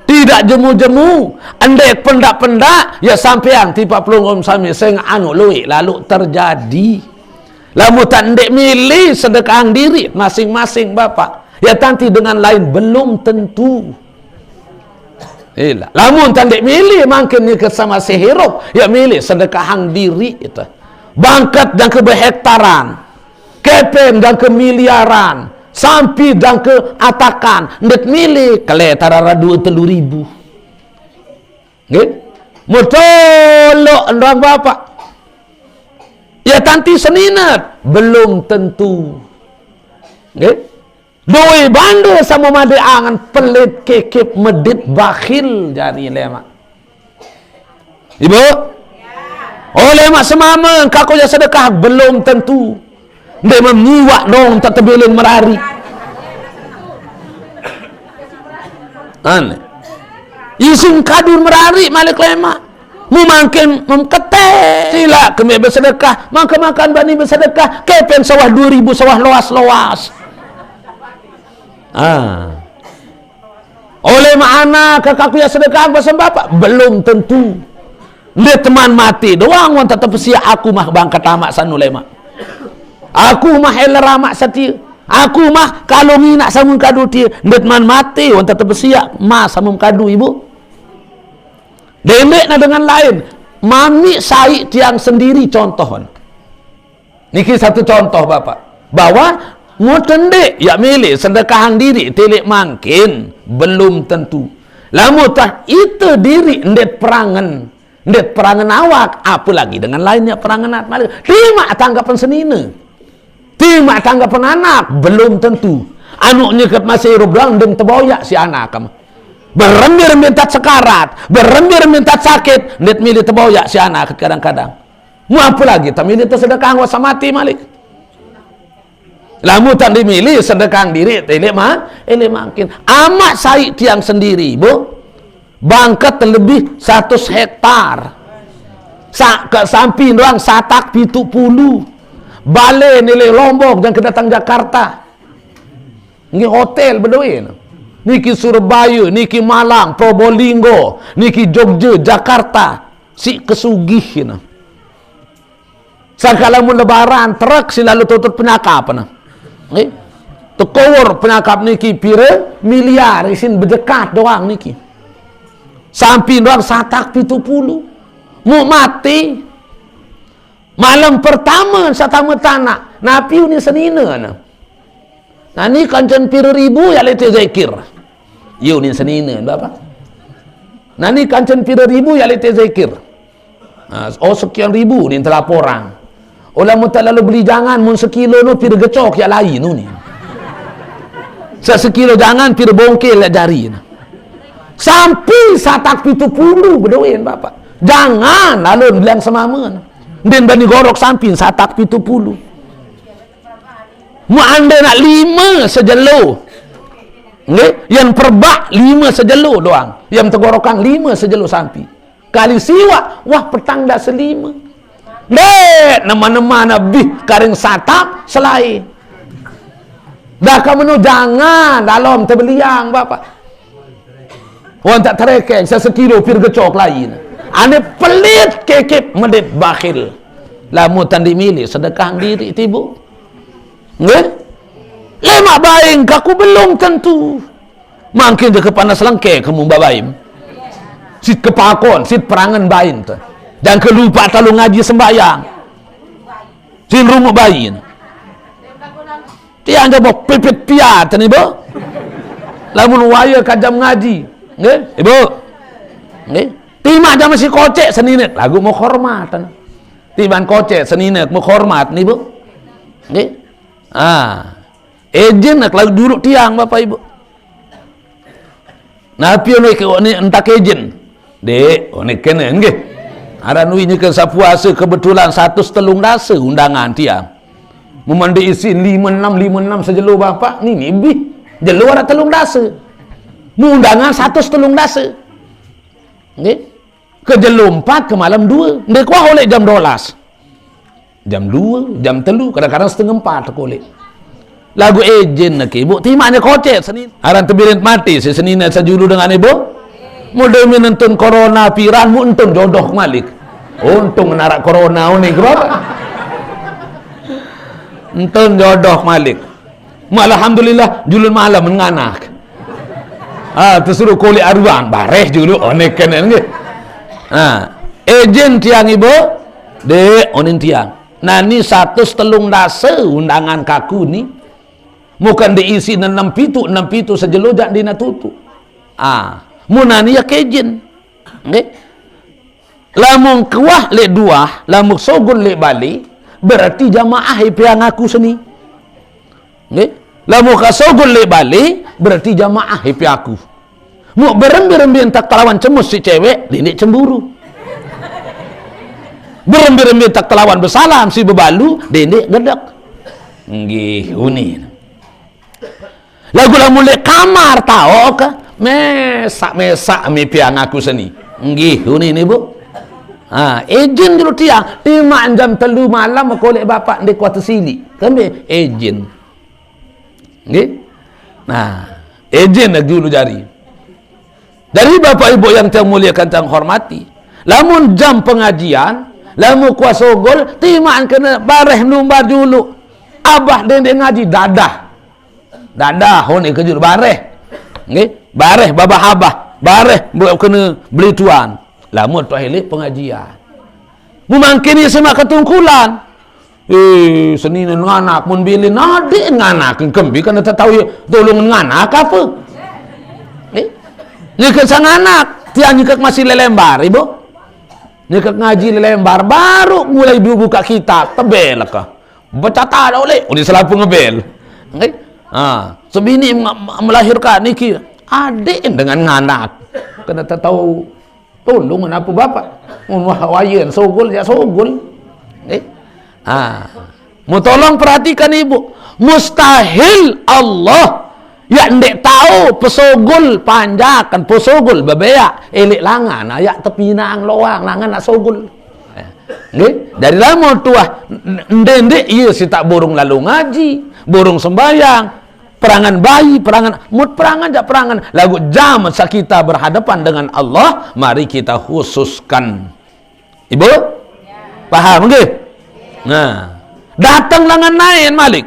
tidak jemu-jemu, andai pendak-pendak ya sampean tiba pelungum sami sing anu luwi lalu terjadi. Lamun tandek milih sedekahang diri masing-masing Bapak, ya tanti dengan lain belum tentu. Lamun tandek milih mungkin ni kesama sehirup ya milih sedekahang diri itu. Bangkat dan kebehektaran, kepen dan kemiliaran, sampi dan ke atakan ndet milih kale tarara 2-3 ribu. Nggih? Mutolok ndang Bapak. Ya tanti seninat belum tentu. Nggih? Doi banda sama made angan pelit kekep medit bakhil jari lemak. Ibu? Oh lemak semama kaku ya sedekah belum tentu. Ndek menyiwak dong tak tebilin merari. Aneh. Isim kadur merari malik lemak. Mu makin memkete sila kemi bersedekah, makan bani bersedekah, kepen sawah 2000 sawah loas-loas. Oleh mana kakakku ya sedekah pasal Bapak belum tentu. Dia teman mati doang wan tetap sia aku mah bangkat tamak sanu lema. Aku mah eleramak setia. Aku mah kalau ngina samun kadu dia dia teman mati wan tetap sia mas samun kadu ibu. Demek na dengan lain mami sai tiang sendiri contoh. Niki satu contoh Bapak bahwa ngutendek ya milih sedekahang diri telik mangkin belum tentu. Lamun tah itu diri ndet perangan awak apalagi dengan lainnya perangan anak. Terima tanggapan senina. Terima tanggapan anak belum tentu. Anu nyekat masih rublang dan teboyak si anak kamu. Berembir minta sekarat, berembir minta sakit, ndet milih teboyak si anak kadang-kadang. Mu apa lagi tak milih tersedekah wasa mati malik. Lamu tak dimilih sedekah diri telik mungkin amat sai tiang sendiri bu bangkat terlebih 100 hektar ke samping doang satak 70 balai nilai Lombok dan kedatang Jakarta ini hotel bedoin niki Surabaya niki Malang Probolinggo niki Jogja Jakarta si kesugih sakala mun lebaran truk silalu tutup penyakap tekor penyakap niki pira miliar isin berdekat doang niki sampai doang satak 70 mu mati malam pertama satama tanah napi ni senina nah ni kancen pira ribu ya lete zikir yu ni senina Bapak nah ni kancen pira ribu ya lete zikir oh sekian ribu ni telaporang. Ulama tak lalu beli jangan mun sekilo nu pira gecok ya lain nu ni. Sekilo jangan pira bongkel ya jari. Sampai satak 70 bedoin Bapak. Jangan lalu bilang semama. Den bani gorok samping satak 70. Mu anda nak 5 sejelo. Nggih, yang perbak 5 sejelur doang. Yang tenggorokan 5 sejelur sampi. Kali siwak, wah petang dah selima. Dek, nama-nama Nabi karing satap selai. Dah kamu jangan dalam terbeliang bapak. Orang tak terekeng sesekilo pir gecok lain. Ane pelit kekep medit bakhil. Lamu tandi milik sedekah diri tibu. Nggih? Lemak baing kaku belum tentu. Mungkin je kepanas lengke kamu babaim. Sit kepakon, sit perangan bain tu. Dan kelupa talu ngaji sembayang. Sin rumah bain. Tiang jabo pipit piat ni bo. Lamun waya kajam ngaji. Nggih, ibu. Nggih. Tima jam masih kocek seninet lagu mau hormatan. Tiban kocek seninet mau hormat ni bu. Nggih. Ejen nak lagu duduk tiang bapak ibu. Nah pion ni entak ejen. Dek, ni kena nggih. Ada nuinya ke sapuasa kebetulan 1 telung dasa undangan tiang. Memandi isi 56 sejelur bapak ni bi. Jelur ada telung dasa. Undangan 1 telung dasa. Nggih. Ke jelur 4 ke malam 2. Ndek kuah oleh jam 12. Jam 2, jam 3, kadang-kadang setengah 4 kolek. Lagu ejen nak ibu timanya kocet senin. Aran tebirin mati si senin sajulu dengan ibu. Mudah menentun corona piran mu entun jodoh malik. Untung menarak corona ni berapa? Entun jodoh malik. Alhamdulillah julun malam menganak. Tersuruh kulit arwang bareh julu onek kenen nggih. Ejen tiang ibu de onin tiang. Nani 1 telung dasa undangan kaku ni. Bukan diisi 6 pitu sejelur jak dina tutu. Munani ya kejen. Nggih. Lamun kuah le 2, lamun sogun le bali, berarti jamaah piang aku seni. Nggih. Lamun ka sogun le bali, berarti jamaah piang aku. Mu berembi-rembi tak telawan cemus si cewek, dinik cemburu. Berembi-rembi tak telawan bersalam si bebalu, dinik gedek. Nggih, unin. Lagu lamun le kamar tau ke? Mesak mi piang aku seni. Nggih, unin ibu. Ejen dulu tiang 5 jam 3 malam kolek bapak ndek kuat sili. Kami ejen. Nggih. Ejen nak dulu jari. Dari bapak ibu yang saya muliakan saya hormati. Lamun jam pengajian, lamun kuasa gol, timaan kena bareh numbar dulu. Abah dendek ngaji dadah honi kejur bareh. Nggih. Bareh babah abah, bareh kena beli tuan. Lamun tu hilik pengajian. Mungkin ni semua ketungkulan. Senin nganak mun bilin adik nganak kembi kan tak tahu tolong nganak apa. Nyekek sang anak, tiang nyekek masih lelembar, ibu. Nyekek ngaji lelembar baru mulai buka kitab, tebel kah. Baca tak ada oleh, ini selalu ngebel. Nggih. Sebini melahirkan niki adik dengan nganak. Kena tak tahu tolong apa bapak. Mun wayan sogol ya sogol. Mau tolong perhatikan ibu. Mustahil Allah yang ndek tahu pesogol panjakan pesogol bebeak elik langan ayak tepi nang loang langan nak sogol. Nggih, dari lama tuah ndek iya si tak burung lalu ngaji, burung sembayang, perangan bayi, perangan jak perangan lagu jam saat kita berhadapan dengan Allah, mari kita khususkan. Ibu? Paham nggih? Datang langan nain Malik.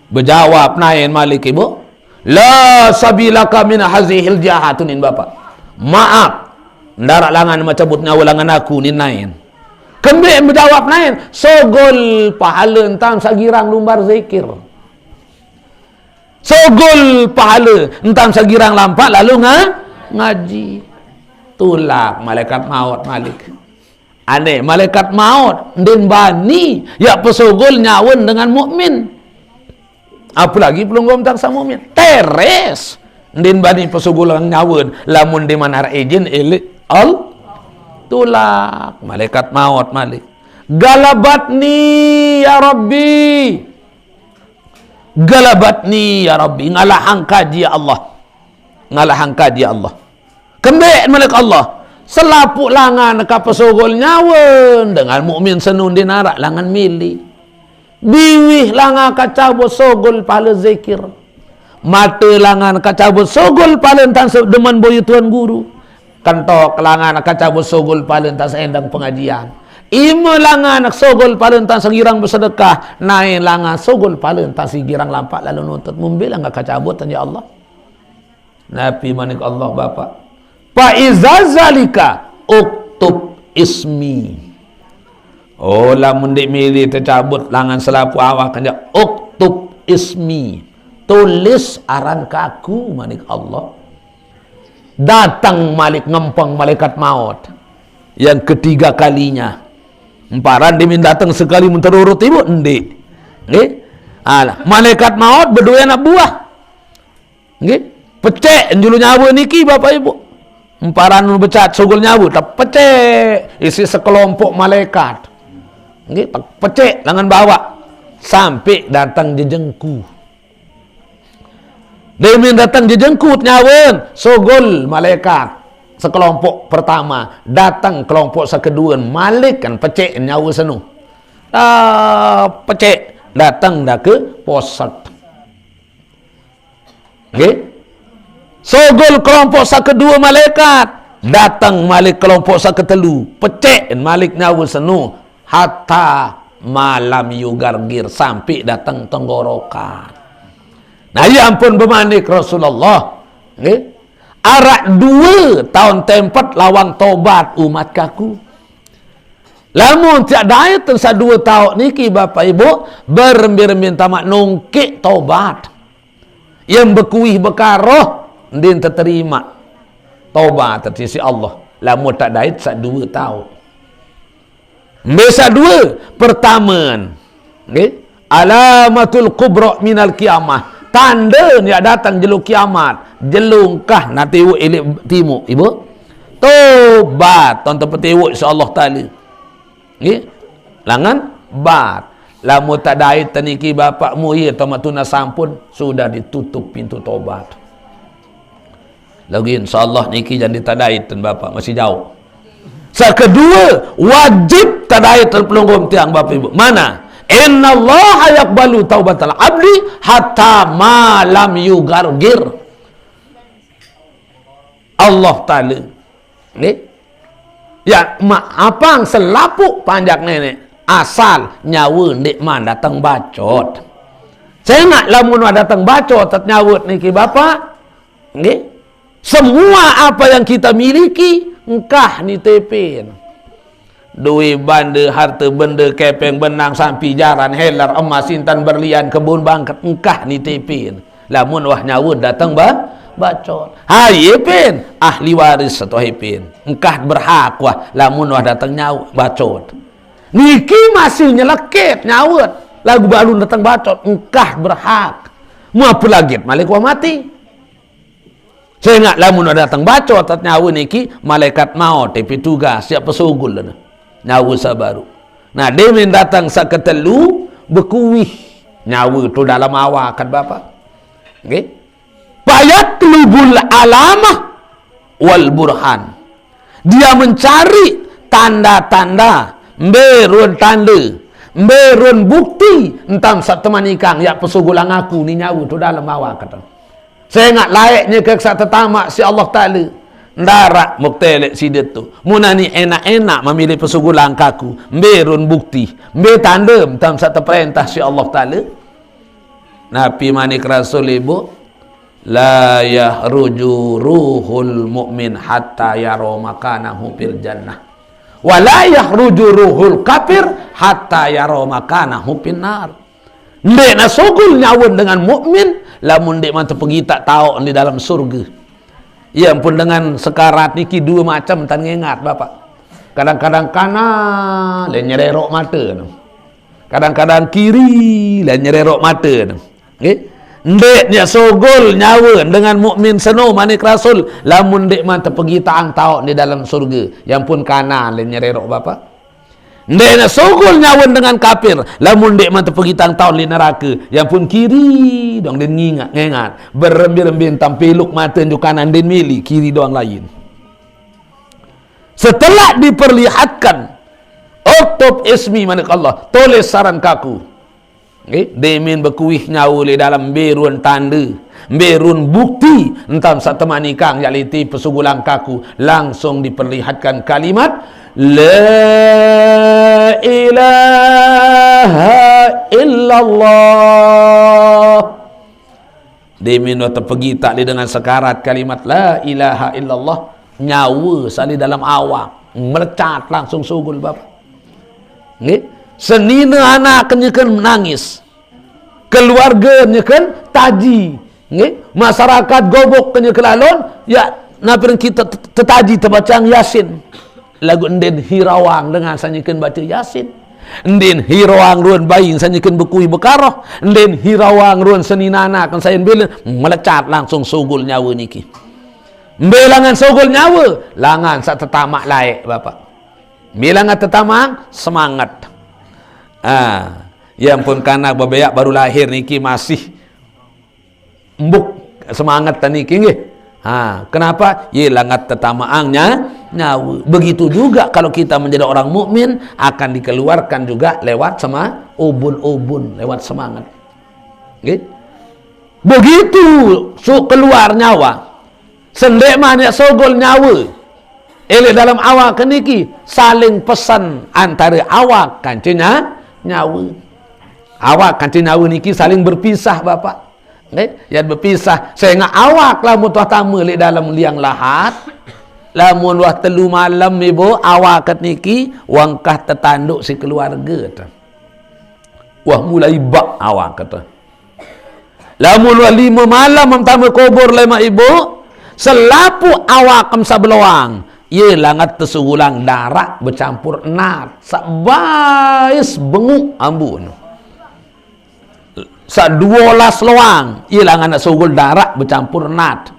Berjawab nain Malik ibu. La sabilaka min hazihil jahatunin bapak. Maaf. Ndarak langan macabut nyawa langan aku ni nain. Kembali berjawab nain. Sogol pahala entam sagirang lumbar zikir. Sogol pahala entam sagirang lampak lalu ngaji. Tulak malaikat maut Malik. Aneh malaikat maut den bani ya pesogol nyawen dengan mukmin. Apalagi belum gomtak sama mukmin. Teres den bani pesogol nyawen lamun di mana izin elik al tulak malaikat maut Malik. Galabatni ya Rabbi Galabatni ya Rabbi, ngalahang kaji ya Allah. Ngalahang kaji ya Allah. Kembek malik Allah. Selapuk langan ka pesogol nyawen dengan mukmin senun dinarak langan mili. Biwih langan ka cabut sogol pala zikir. Mata langan ka cabut sogol pala entan demen boyu tuan guru. Kantok langan ka cabut sogol pala entan endang pengajian. Ima langan nak sogol pala entan segirang bersedekah, naik langan sogol pala entan segirang lampak lalu nuntut membilang ka cabutan ya Allah. Nabi manik Allah bapa. Fa iza zalika uktub ismi. Oh lamun dik milih tercabut langan selapu awak kan ya uktub ismi. Tulis aran kaku manik Allah. Datang malik ngempeng malaikat maut yang ketiga kalinya. Emparan dimin datang sekali menterurut ibu endi. Nggih. Alah, malaikat maut berdua anak buah. Nggih. Pecek njulu nyawa niki Bapak Ibu. Emparan becat sugul nyawa tak pecek isi sekelompok malaikat. Nggih, pecek langan bawa sampai datang jejengku. Dimin datang jejengkut nyawa sugul malaikat. Sekelompok pertama datang kelompok sekedua malik kan pecek nyawa senu pecek datang dah ke posat. Okay? Sogol kelompok sekedua malaikat datang malik kelompok seketelu pecek malik nyawa senu hatta malam yugargir sampai datang tenggorokan. Nah ya ampun bermanik Rasulullah. Okay? Arak 2 tahun tempat lawang tobat umat kaku. Lamun tiak daya tensa 2 tahun niki Bapak Ibu berembir-embir tamak nungkik tobat. Yang berkuih bekaroh din terterima tobat terisi Allah. Lamun tak daya tensa 2 tahun. Mesa 2 pertama. Okay? Alamatul kubra minal kiamah. Tanda ni datang jeluk kiamat. Jelungkah nanti ibu ilik timu ibu tobat tonton petiwu insyaallah taala nggih langan bat lamun tak dai teniki bapakmu ieu tamatuna sampun sudah ditutup pintu tobat lagi insyaallah niki jadi tadaitan bapak masih jauh. Kedua wajib tadaitan pelunggum tiang bapak ibu mana innallaha yaqbalu taubatal abdi hatta ma lam yugargir. Allah Ta'ala ya apang selapuk panjak nenek asal nyawa ndik man datang bacot. Saya nak lamun datang bacot tat nyawa niki bapak nggih semua apa yang kita miliki engkah ni tepin duit banda harta benda kepeng benang sampi jaran helar emas intan berlian kebun bangkat engkah ni tepin lamun wah nyawa datang bacot. Hai pin ahli waris atau pin engkah berhak wah lamun wah datang nyawa bacot. Niki masih nyeleket nyawa lagu baru datang bacot engkah berhak. Mau apa lagi malik wah mati. Saya ingat lamun wah datang bacot tat nyawa niki malaikat maut tapi tugas siap pesugul lah nyawa sabaru. Nah dia min datang saketelu berkuih nyawa tu dalam awak kan bapak. Okey. Fayatlubul alamah wal burhan. Dia mencari tanda-tanda, berun tanda, berun bukti entam satu manikang ya pesugulang aku ni nyawa tu dalam awak kata. Saya ingat layaknya ke satu tamak si Allah Taala. Ndarak muktelek sidet tu. Munani enak-enak memilih pesugulang kaku, berun bukti, ber tanda entam satu perintah si Allah Taala. Nabi manik Rasul ibu la yahruju ruhul mu'min hatta yara makanahu fil jannah wa la yahruju ruhul kafir hatta yara makanahu fin nar. Ndek na sogul nyawun dengan mukmin lamun ndek mantep pergi tak tahu di dalam surga. Ya pun dengan sekarat niki 2 macam tan ngengat bapak. Kadang-kadang kanan le nyererok mata tu. Kadang-kadang kiri le nyererok mata tu. Nggih. Ndeknya sogol nyawa dengan mukmin seno manik Rasul lamun ndek man terpergi taang tahu di dalam surga yang pun kanan le nyererok bapak Ndek nak sogol nyawan dengan kafir. Lamun dek mata pergi tang tahun li neraka. Yang pun kiri dong den ngingat. Berembi-rembi tampiluk mata njuk kanan den mili kiri doang lain. Setelah diperlihatkan oktop ismi manik Allah, tulis saran kaku. Demin berkuih nyawa li dalam berun tanda, berun bukti entam satemani kang yaliti pesugulang kaku, langsung diperlihatkan kalimat la ilaha illallah. Demin waktu pergi tak li dengan sekarat kalimat la ilaha illallah, nyawa sali dalam awak melecat langsung sugul bapak. Senina anak kenyakan menangis, keluarga kenyakan taji, masyarakat gobok kenyakan alon, ya napiran kita tetaji terbacang Yasin. Lagu enden hirawang dengan sanyakan baca Yasin. Enden hirawang ruan bayi sanyakan berkuih bekarah. Enden hirawang ruan senina anak kan sayan bila melecat langsung sugul nyawa niki. Belangan sogol nyawa, langan sak tetamak laik bapak. Bilangan tetamak semangat. Yang pun kanak babayak baru lahir niki masih embuk semangat niki nggih. Kenapa? Ye langat tetamaangnya nyawa. Begitu juga kalau kita menjadi orang mukmin akan dikeluarkan juga lewat sama ubun-ubun, lewat semangat. Nggih. Begitu keluar nyawa. Sendek mana sogol nyawa. Dalam awak niki saling pesan antara awak kancenya nyawa. Awak kancen nyawa niki saling berpisah bapak. Ya berpisah. Saya ingat awak lah mutuh tamu li dalam liang lahat. Lamun wah telu malam ibu awak kat niki wangkah tertanduk si keluarga. Wah mulai bak awak kata. Lamun wah 5 malam tamu kubur lema ibu. Selapu awak kam sabeloang. Ye langat tersugulang darah bercampur nat. Sabais benguk ambun. Sa 12 loang. Ye langat nak sugul darah bercampur nat.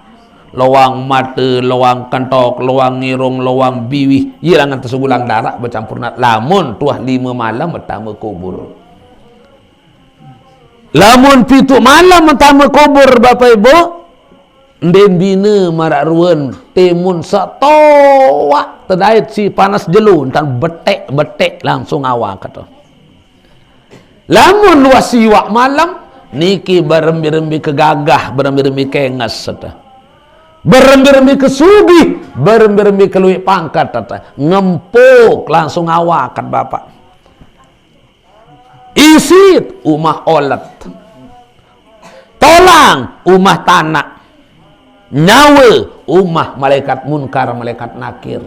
Loang mata, loang kantok, loang ngirung, loang biwih. Ye langat tersugulang darah bercampur nat. Lamun tuah 5 malam pertama kubur. Lamun 7 malam pertama kubur bapak ibu. Ndem bina marak ruan temun satowak terdait si panas jelun tan betek langsung awak kata. Lamun luas siwak malam niki berembi-rembi kegagah, berembi-rembi kengas kata. Berembi-rembi kesugi, berembi-rembi keluik pangkat kata. Ngempuk langsung awak kata bapak. Isit umah olat. Tolang umah tanah. Nyawa umah malaikat munkar, malaikat nakir.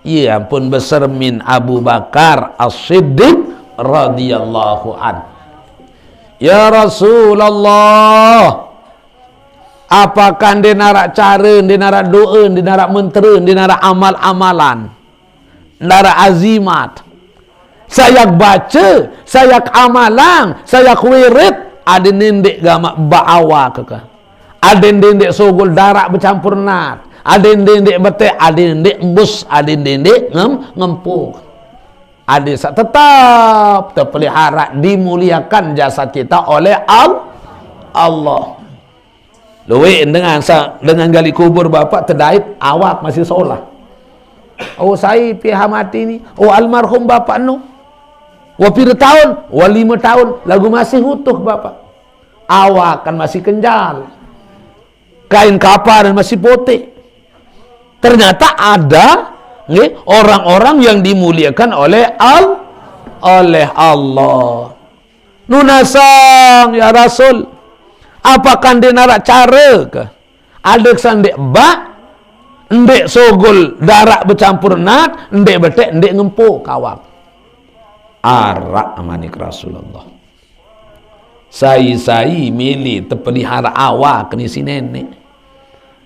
Ya ampun besermin Abu Bakar As-Siddiq radhiyallahu an. Ya Rasulullah, apakah dia narak cara, dia narak doa, dia narak mentera, dia narak amal-amalan, narak azimat. Saya baca, saya amalan, saya wirid, ada nendek gamak ba'awa kekah. Ada dendek sogol darah bercampur nat, ada dendek betek, ada dendek embus, ada dendek ngempuk. Ada tetap terpelihara, dimuliakan jasad kita oleh Allah. Luwe dengan gali kubur bapak terdait awak masih solah. Oh saya pihak mati ni, oh almarhum bapak nu. Wapir tahun, 5 tahun lagu masih utuh bapak. Awak kan masih kenjal. Kain kapal masih putih. Ternyata ada orang-orang yang dimuliakan oleh Allah. Nunasang ya Rasul, apakah dia narak cara ke? Ada sandek bak, ndek sogol darah bercampur nat, ndek betek, ndek ngempuk kawak. Arak amanik Rasulullah. Sai milih terpelihara awak ni si nenek.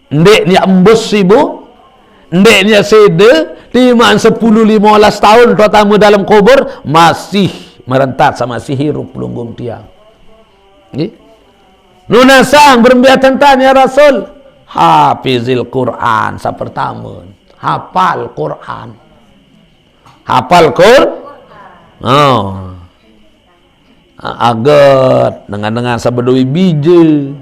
Ndek ni embus ibu, ndek ni sede, 5, 10, 15 tahun terutama dalam kubur masih merentat sama si hirup pelunggung tiang. Nunasang berbiat tentang ya Rasul, hafizil Quran sa pertama, hafal Quran. Hafal Quran. Agat dengan sabedoi bije,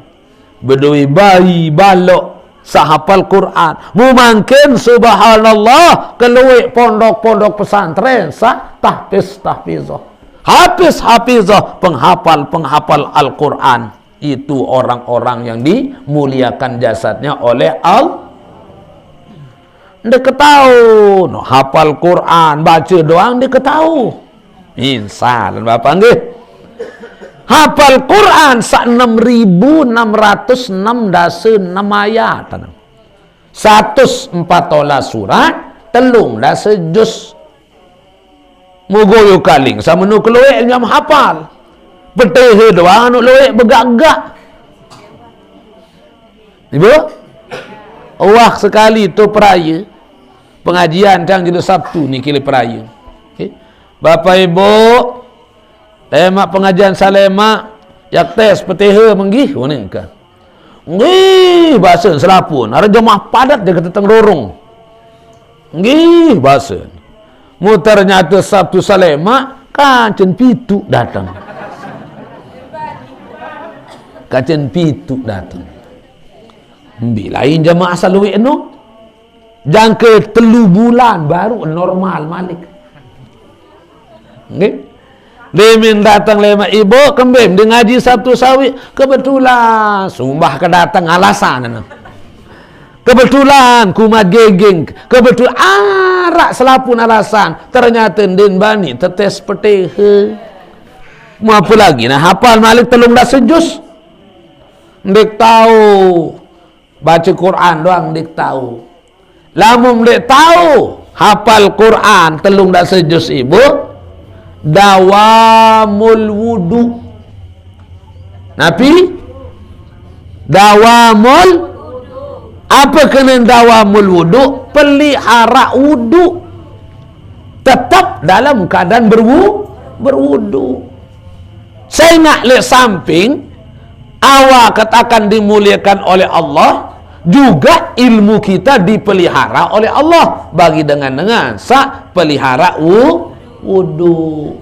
bedoi bayi balok sahapal Quran. Mungkin subhanallah keluik pondok-pondok pesantren sah tahfizah. Hafiz-hafizah, penghafal Al-Quran. Itu orang-orang yang dimuliakan jasadnya oleh Allah. Dia ketahu, no, hafal Quran, baca doang dia ketahu. Insan Bapak nggih. Hafal Quran sak 6.606 dasa 6 ayat. 114 surat, telung dasa juz. Mugoyo kaling sama nu keluik jam hafal. Beteh doang nu luik bergagak. Ibu, wah sekali tu peraya pengajian tang jadi Sabtu ni kili peraya. Okay. Bapak Ibu, lemak pengajian salema yak tes peteh menggih ni ka. Nggih bahasa selapun, ada jemaah padat dia kata teng lorong. Nggih bahasa. Mu ternyata Sabtu salema kancen pitu datang. Kancen pitu datang. Lain jemaah salui eno. Jangka 3 bulan baru normal malik. Nggih. Lemin datang lema ibu kembem dia ngaji Sabtu sawi kebetulan sumbah ke datang alasan ana. Kebetulan kumat gegeng, kebetulan arak selapun alasan, ternyata den bani tetes peteh. Mau apa lagi nah hafal malik telung dah sejus. Ndek tahu baca Quran doang ndek tahu. Lamun ndek tahu hafal Quran telung dah sejus ibu, dawamul wudu. Nabi dawamul apa kena dawamul wudu? Pelihara wudu. Tetap dalam keadaan berwudu. Saya nak lihat samping awak katakan dimuliakan oleh Allah, juga ilmu kita dipelihara oleh Allah bagi dengan sa pelihara wudu.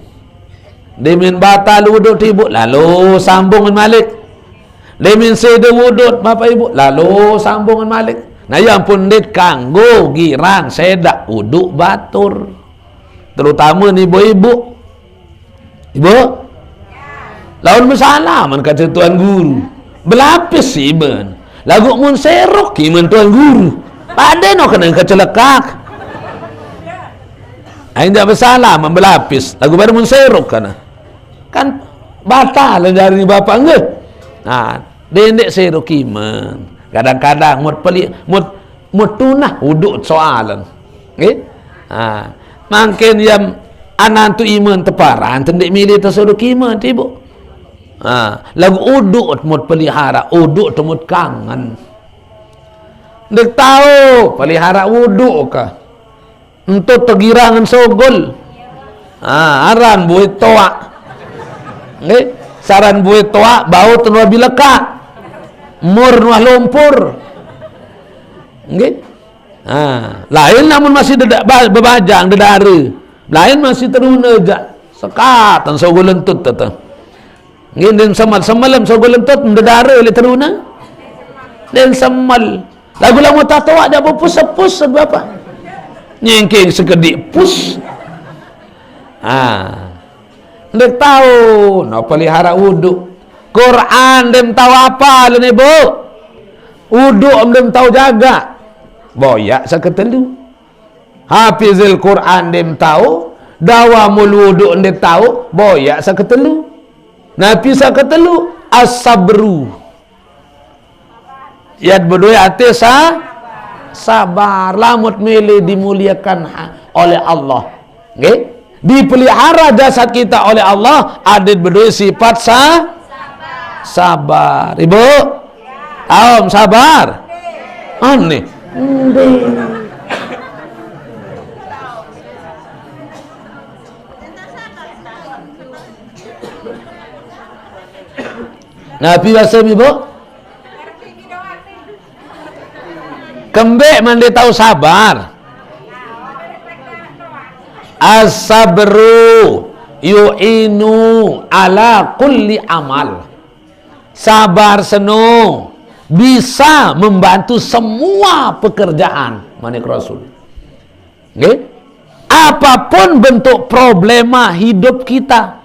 Demin batal wudu tibu lalu sambung malik. Demin seda wudut Bapak Ibu lalu sambungan malik. Nah yang pun dit kanggo giran seda wuduk batur. Terutama ni ibu-ibu. Ibu? Lawan masalah man kata tuan guru. Belapis si ben. Lagu mun serok ki men tuan guru. Pada no kena kecelekak. Ain dak bersalah man belapis. Lagu baru mun serok kana. Kan batal dari bapak nggih. Nah, dendek saya rokiman. Kadang-kadang mut tunah wuduk soalan. Nggih? Mungkin yang anak tu iman teparan tendek milih terserukiman tibu. Lagu uduk mut pelihara, uduk tu mut kangen. Dek tahu pelihara wuduk kah? Untuk tegirangan sogol. Aran buih toak. Nggih? Saran buih toa bau tenua bileka mur nuah lumpur nggih. Lain namun masih bebajang dedare, lain masih teruna jak sekatan sogol lentut tata nggih. Den semalam sogol lentut dedare le teruna den semal lagu lamu tatoa dia berpus-pus berapa nyengking sekedik pus. Ndek tahu no pelihara wudu. Quran dem tahu apa lu ni bu? Wudu dem tahu jaga. Boyak saketelu. Hafizul Quran dem tahu, dawamul wudu dem tahu, boyak saketelu. Nabi saketelu as-sabru. Yat berdua hati sabar, lamut milih dimuliakan oleh Allah. Nggih? Dipelihara jasad kita oleh Allah, ada berdua sifat sabar. Ibu tahu sabar aneh Nabi wasem ibu kembek mandi tahu sabar. As-sabru yu'inu ala kulli amal. Sabar seno bisa membantu semua pekerjaan manik Rasul. Okay? Apapun bentuk problema hidup kita,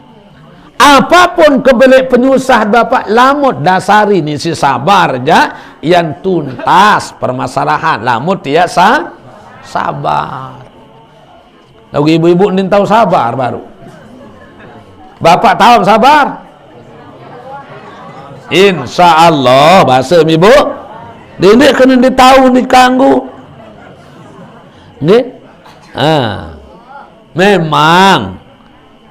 apapun kebelik penyusah Bapak lamut dasari ni si sabar ja yang tuntas permasalahan lamut dia sabar. Lagu ibu-ibu ni tahu sabar baru. Bapak tahu sabar? Insya Allah bahasa ibu. Dia kena ditahu ni kanggu. Ni? Memang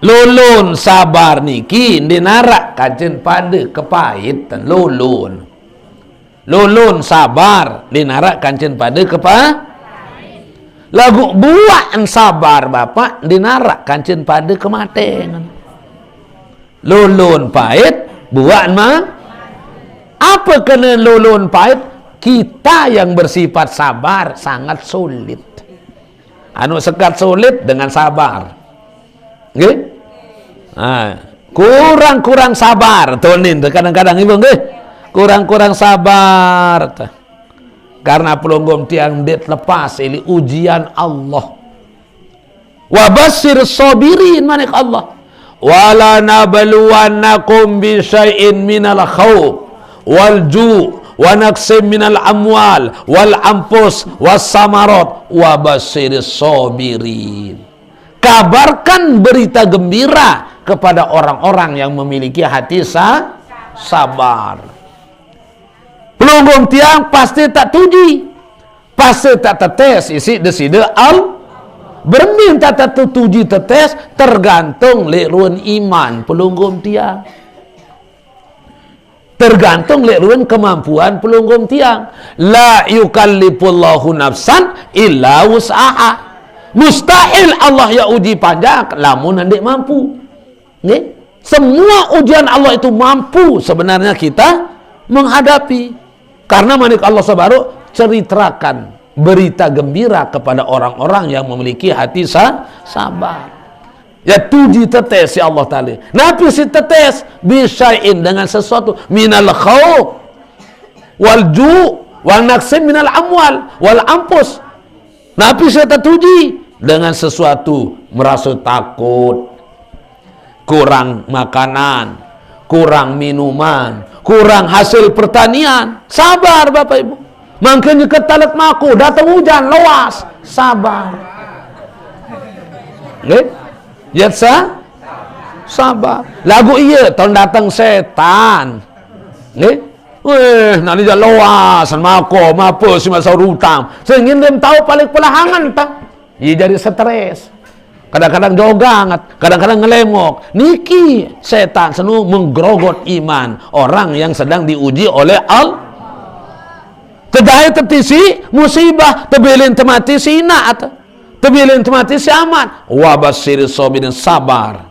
lulun sabar niki dinarak kajen pada kepahitan lulun sabar dinarak kajen pada lagu buat sabar Bapak dinarak kajen pada kematian. Lulun pahit buat apa kena lulun pahit? Kita yang bersifat sabar sangat sulit. Anu sekat sulit dengan sabar. Nggih? Kurang-kurang sabar tonin kadang-kadang ibu nggih. Kurang-kurang sabar. Karena pelonggom tiang det lepas ini ujian Allah. Wa basyir sabirin manik Allah. Wala nabluwannakum bi syai'in minal khauf wal ju' wa naqsim minal amwal wal anfus was samarat wa basyiris sabirin. Kabarkan berita gembira kepada orang-orang yang memiliki hati sabar. Pelonggong tiang pasti tak tuji, pasti tak tetes isi deside al berminta tak tuji tetes tergantung lerun iman pelonggong tiang. Tergantung lerun kemampuan pelonggom tiang. La yukallifullahu nafsan illa wus'aha. Mustahil Allah ya uji panjang lamun hendak mampu. Nih, semua ujian Allah itu mampu sebenarnya kita menghadapi. Karena manik Allah sabaru ceritakan berita gembira kepada orang-orang yang memiliki hati sabar. Ya tuji tetes ya Allah Ta'ala. Nabi si tetes bisya'in dengan sesuatu minal khauf wal ju' wal naqsim minal amwal wal anfus. Nabi si tetuji dengan sesuatu merasa takut, kurang makanan, kurang minuman, kurang hasil pertanian. Sabar Bapak Ibu. Makanya ketalat maku datang hujan luas, sabar. Nggih? Ya sabar. Lagu iya tahun datang setan. Nggih? Nanti dia luas mako mapo si masa hutang. Sehingga dia tahu paling pelahangan tak. Ia jadi stres. Kadang-kadang jogangat, kadang-kadang ngelemok. Niki setan senu menggerogot iman orang yang sedang diuji oleh Allah. Kedai tertisi musibah tebilin temati sina atau tebilin temati si aman. Wa basyir sabirin sabar.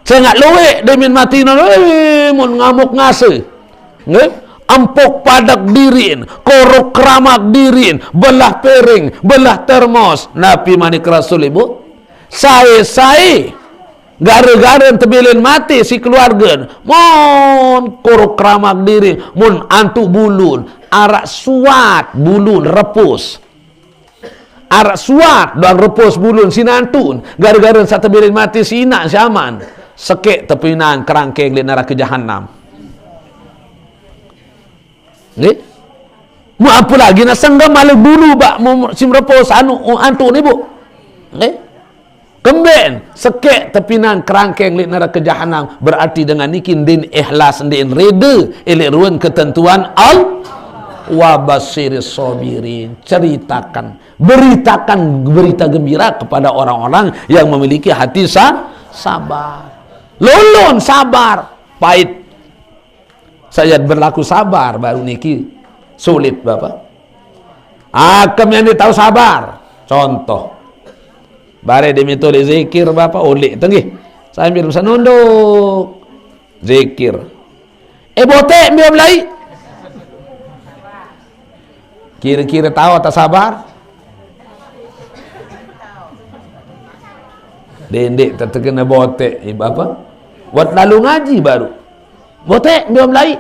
Saya nggak luwe demin mati mun ngamuk ngase. Nggih? Empuk padak dirin, korok keramak dirin, belah piring, belah termos. Nabi manik Rasul Ibu. Saya gara-gara tebilin mati si keluarga. Mon korok keramak dirin, mun antuk bulun, arak suat bulun repus. Arak suat dan repus bulun sinantun gara-gara satu tebilin mati si inak si aman. Sekek tepinan kerangkeng di neraka jahanam. Nggih? Mu apa lagi nak senggam malu bulu bak sim repos anu antu ni bu. Nggih? Kemben sekek tepinan kerangkeng li neraka jahanam berarti dengan nikin din ikhlas din reda elek ruan ketentuan al wa basyiris sabirin. Ceritakan, beritakan berita gembira kepada orang-orang yang memiliki hati sabar. Lulun sabar, pahit. Saya berlaku sabar baru niki sulit Bapak. Akam yang dia tahu sabar. Contoh. Bare dimituli zikir Bapak ulik tenggih. Sambil bisa nunduk. Zikir. Botek biar belai. Kira-kira tahu tak sabar? Dendek terkena botek. Apa? Buat lalu ngaji baru. Botek dia mulai.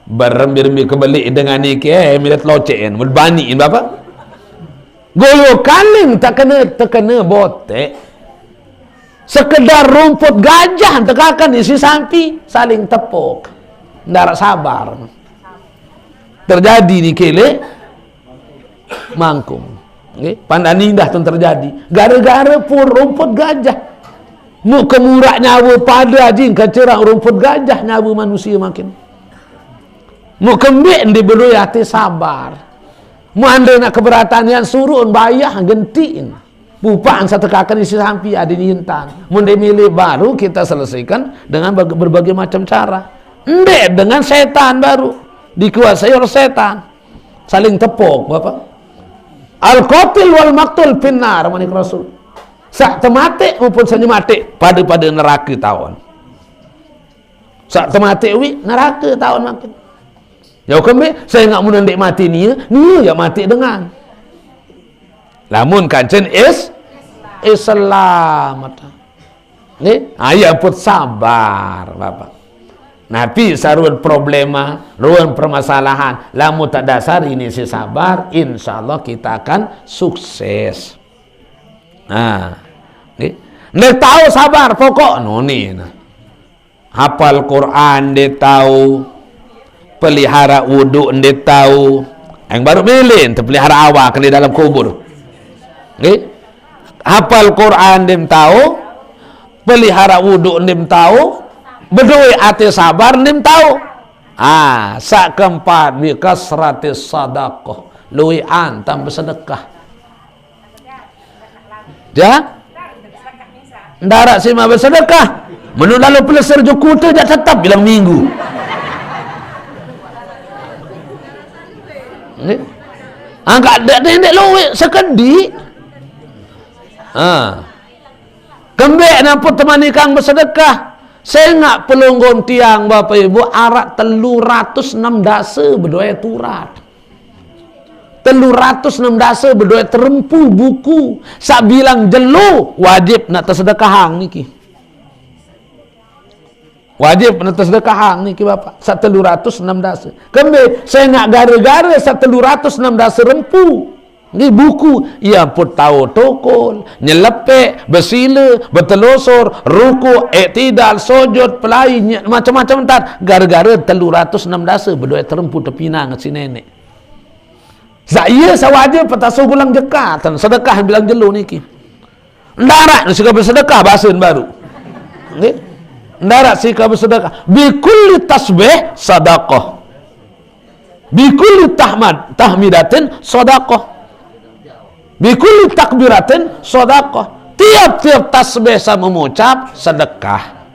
Berembi-rembi kebalik dengan ni ke milat locekin, mulbani apa? Goyo kaling tak kena botek. Sekedar rumput gajah tekakan isi sampi saling tepuk. Ndak sabar. Terjadi di kele mangkum. Okay? Pandan indah tu terjadi. Gara-gara pun rumput gajah. Mu kemurak nyawa pada jing kecerang rumput gajah nyawa manusia makin. Mu kembik di berdua hati sabar. Mu anda nak keberatan yang suruh bayah gentiin. Bupang satu kakak isi sampi ada nyintan. Mu milih baru kita selesaikan dengan berbagai macam cara. Ndek dengan setan baru. Dikuasai oleh setan. Saling tepuk Bapak. Al-qatil wal maktul finnar manik Rasul. Sak temate maupun sanya mati pada neraka tahun. Sak temate wi neraka tahun makin. Jauh kembe saya enggak mun ndek mati ni ya mati dengan. Lamun kancen Islam. Ni ayah pun sabar Bapak. Nabi sarun problema, ruang permasalahan. Lamun tak dasar ini si sabar, insyaallah kita akan sukses. Nah, ni tahu sabar pokok ni. Hafal Quran dia tahu, pelihara wuduk dia tahu. Yang baru milih terpelihara awak di dalam kubur. Hafal Quran dia tahu, pelihara wuduk dia tahu. Berdua hati sabar nim tahu. Sak keempat bi kasratis sadaqah. Lui antam bersedekah. Ja? Ndarak sima bersedekah. Menu lalu pelesir jukuta jak tetap bilang minggu. Angkat dek luwe sekedi. Kembek nampu temani kang bersedekah. Saya nak pelonggon tiang Bapak Ibu arak 306 dasa berdoa turat. 306 dasa berdoa terempu buku. Sak bilang jelu wajib nak tersedekahang niki. Wajib nak tersedekahang niki Bapak. Sak 306 dasa. Kembe saya nak gara-gara sak 306 dasa rempu. Ni buku yang pun tahu tokol, nyelepek, bersila, bertelosor, ruku, iktidal, sujud, pelai, macam-macam entar. Gara-gara 306 dasa berdoa terempu terpinang si nenek. Saya sawajib petasu gulang jekatan, sedekah bilang jelu niki. Ndarak sika bersedekah bahasan baru. Nggih. Ndarak sika bersedekah. Bi kulli tasbih sadaqah. Bi kulli tahmidatin sadaqah. Bikuli takbiratin sedekah. Tiap-tiap tasbih sama mengucap sedekah.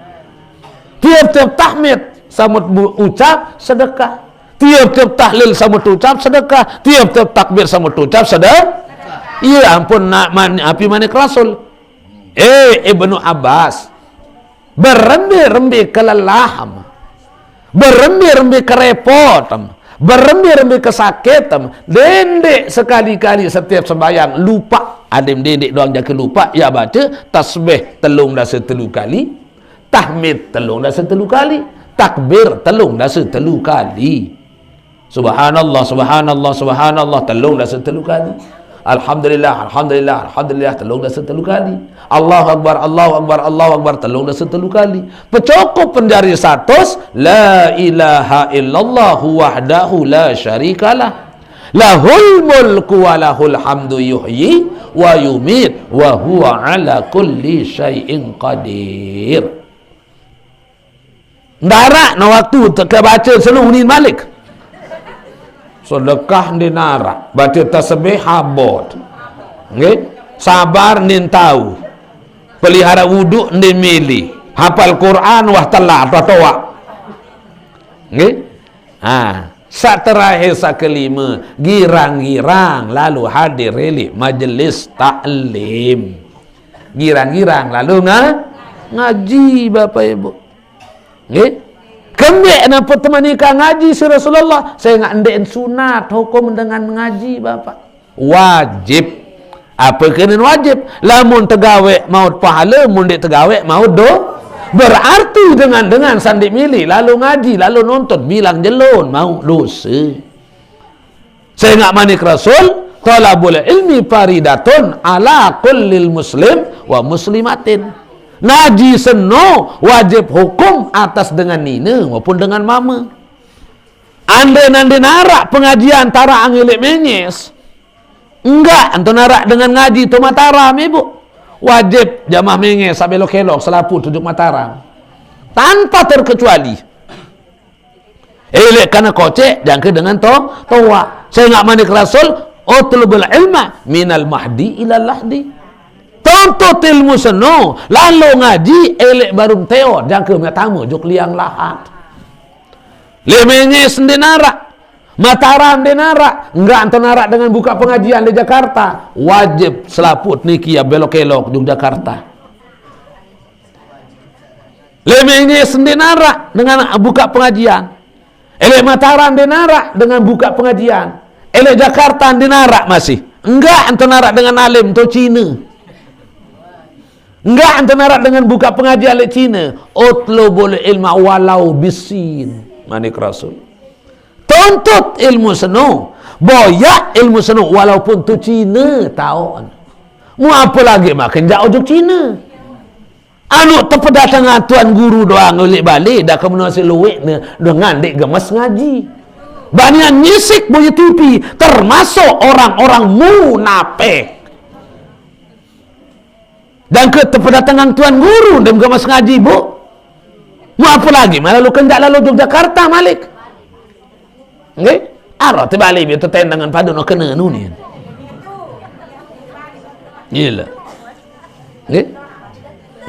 Tiap-tiap tahmid sama ucap sedekah. Tiap-tiap tahlil sama ucap sedekah. Tiap-tiap takbir sama ucap sedekah. Ya ampun nak api manik Rasul. Ibnu Abbas berembi-rembi kelelahan. Berembi-rembi kerepotan. Berembi-rembi kesakitan. Dendek sekali-kali setiap sembahyang lupa. Adim dendek doang jaga lupa. Ya baca tasbih telung dasa telu kali, tahmid telung dasa telu kali, takbir telung dasa telu kali. Subhanallah, subhanallah, subhanallah telung dasa telu kali. Alhamdulillah, alhamdulillah, alhamdulillah telung dasa telu kali. Allahu akbar, Allahu akbar, Allahu akbar telung dasa telu kali. Pecukup penjari 100 la ilaha illallah wahdahu la syarikalah. Lahul mulku wa lahul hamdu yuhyi wa yumit wa huwa ala kulli syai'in qadir. Ndarak na waktu teka baca seluruh ni Malik. Sedekah di narak, baca tasbih habot. Nggih? Sabar nin tahu. Pelihara wuduk nin milih. Hafal Quran wah telah toa. Nggih? Sak terakhir sak kelima, girang-girang lalu hadir relik majlis taklim. Girang-girang lalu ngaji Bapak Ibu. Nggih? Kembek nampak temani ka ngaji si Rasulullah. Saya nak endein sunat hukum dengan mengaji Bapak. Wajib Apa kena wajib? Lamun tegawe maut pahala, mun dek tegawe maut do. Berarti dengan sandi milih, lalu ngaji, lalu nonton, bilang jelun mau dosa. Saya nak manik Rasul, talabul ilmi faridatun ala kullil muslim wa muslimatin. Ngaji seno wajib hukum atas dengan nina maupun dengan mama. Anda nanti narak pengajian tara angilik menyes. Enggak, anto narak dengan ngaji tu Mataram ibu. Wajib jamah menges sampai kelok selapu tujuk Mataram. Tanpa terkecuali. Elek kana kocek jangka dengan toa. Saya enggak manik Rasul, utlubul ilma minal mahdi ilal lahdi. Tuntut ilmu seno, lalu ngaji elek barum teo jangka tamu juk liang lahat. Lemenges narak. Mataram dia narak, enggak antar narak dengan buka pengajian di Jakarta, wajib selaput niki ya belok-kelok di Jakarta. Lemengnya sendiri narak dengan buka pengajian, elek Mataram dia narak dengan buka pengajian, elek Jakarta dia narak masih, enggak antar narak dengan alim tu Cina, enggak antar narak dengan buka pengajian elek Cina, utlubul ilma walau bisin, manik Rasul. Tuntut ilmu seno, boyak ilmu seno walaupun tu Cina tahu. Mu apa lagi makin jauh juk Cina. Anu terpedatangan tuan guru doang ulik balik dah kemudian si luwek dengan dek gemes ngaji. Banyak nyisik boya TV termasuk orang-orang munafik. Dan ke terpedatangan tuan guru dan gemes ngaji bu. Mu apa lagi malah lu kendak lalu Yogyakarta Malik. Okey? Arah terbalik dia tertendangan pada nak kena nu ni. Gila. Okey?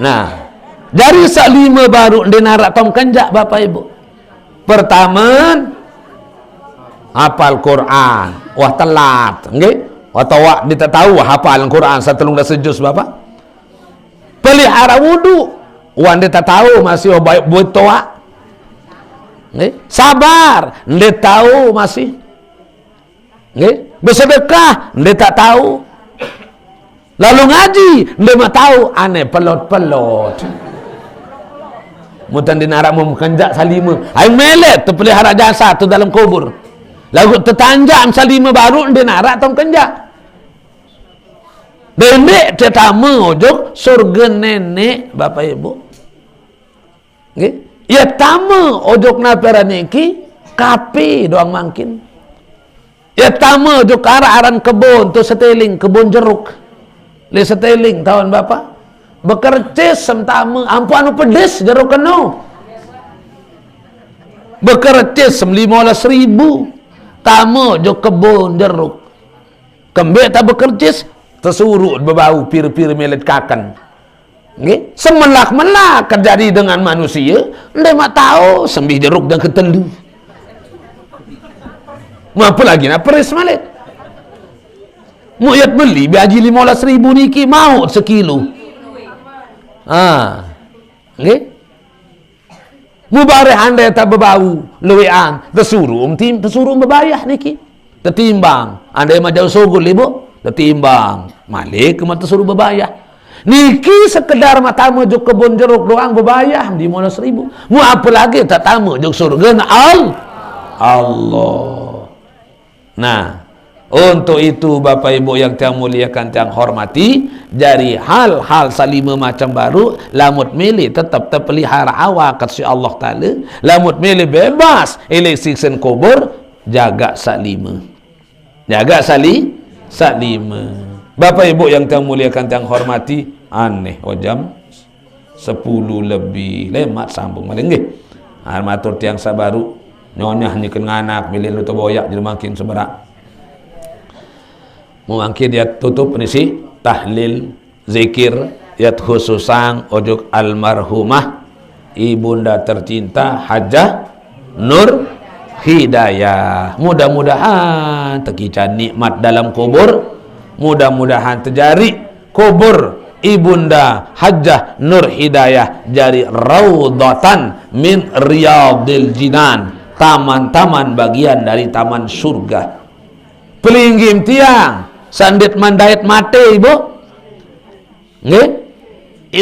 Nah, dari sak lima baru dia narak tom kenjak bapa ibu. Pertama, hafal Quran. Wah telat. Okey? Atau wak dia tak tahu hafal Quran satelung dah sejus bapa. Pelihara wudu. Wan dia tak tahu masih baik buat toa. Sabar, dia tahu masih. Bersedekah, dia tak tahu. Lalu ngaji, dia tak tahu. Aneh pelot-pelot. Mutan dinarak memkenjak salima. Ay melet terpelihara jasa tu dalam kubur. Lalu tertanjam salima baru dia narak tong kenjak. Nenek tetama ojok surga nenek bapak ibu. Nggih? Ya tama ojok na peraniki kapi doang mangkin. Ya tama ojok arah-aran kebun tu seteling kebun jeruk. Le seteling tahun bapa. Bekercis semtama ampu anu pedes jeruk keno. Bekercis 15.000 tama ojok kebun jeruk. Kembek tak bekercis tersurut berbau pir-pir melet kakan. Okay? Semelak-melak terjadi dengan manusia, dia mak tahu sembih jeruk dan ketelu. Apa lagi nak peris malik? Muyat beli biaji 15.000 niki mau sekilo. Okay? Mubareh anda tak berbau lewean tersuruh berbayah niki. Tertimbang anda yang jauh sogul ibu, tertimbang malik kemat tersuruh berbayah. Niki sekedar matamu juk kebun jeruk doang berbayar di 15.000. Mu apa lagi tak tamu juk surga na Allah. Nah, untuk itu Bapak Ibu yang tiang muliakan tiang hormati, dari hal-hal salima macam baru, lamut milih tetap terpelihara awak kasih Allah Taala, lamut milih bebas elek siksen kubur, jaga salima. Jaga salima. Bapak Ibu yang tiang muliakan tiang hormati, aneh jam 10 lebih lemat sambung maling nggih. Matur tiang sabaru nyonyah nyikeun anak milih lu boyak jadi makin seberak. Mungkin dia tutup ni si tahlil zikir yat khususang ojok almarhumah ibunda tercinta Hajah Nur Hidayah. Mudah-mudahan tekican nikmat dalam kubur. Mudah-mudahan terjadi kubur ibunda Hajah Nur Hidayah jadi raudhatan min riyadil jinan, taman-taman bagian dari taman surga. Pelinggim tiang sandit mandait mate ibu nggih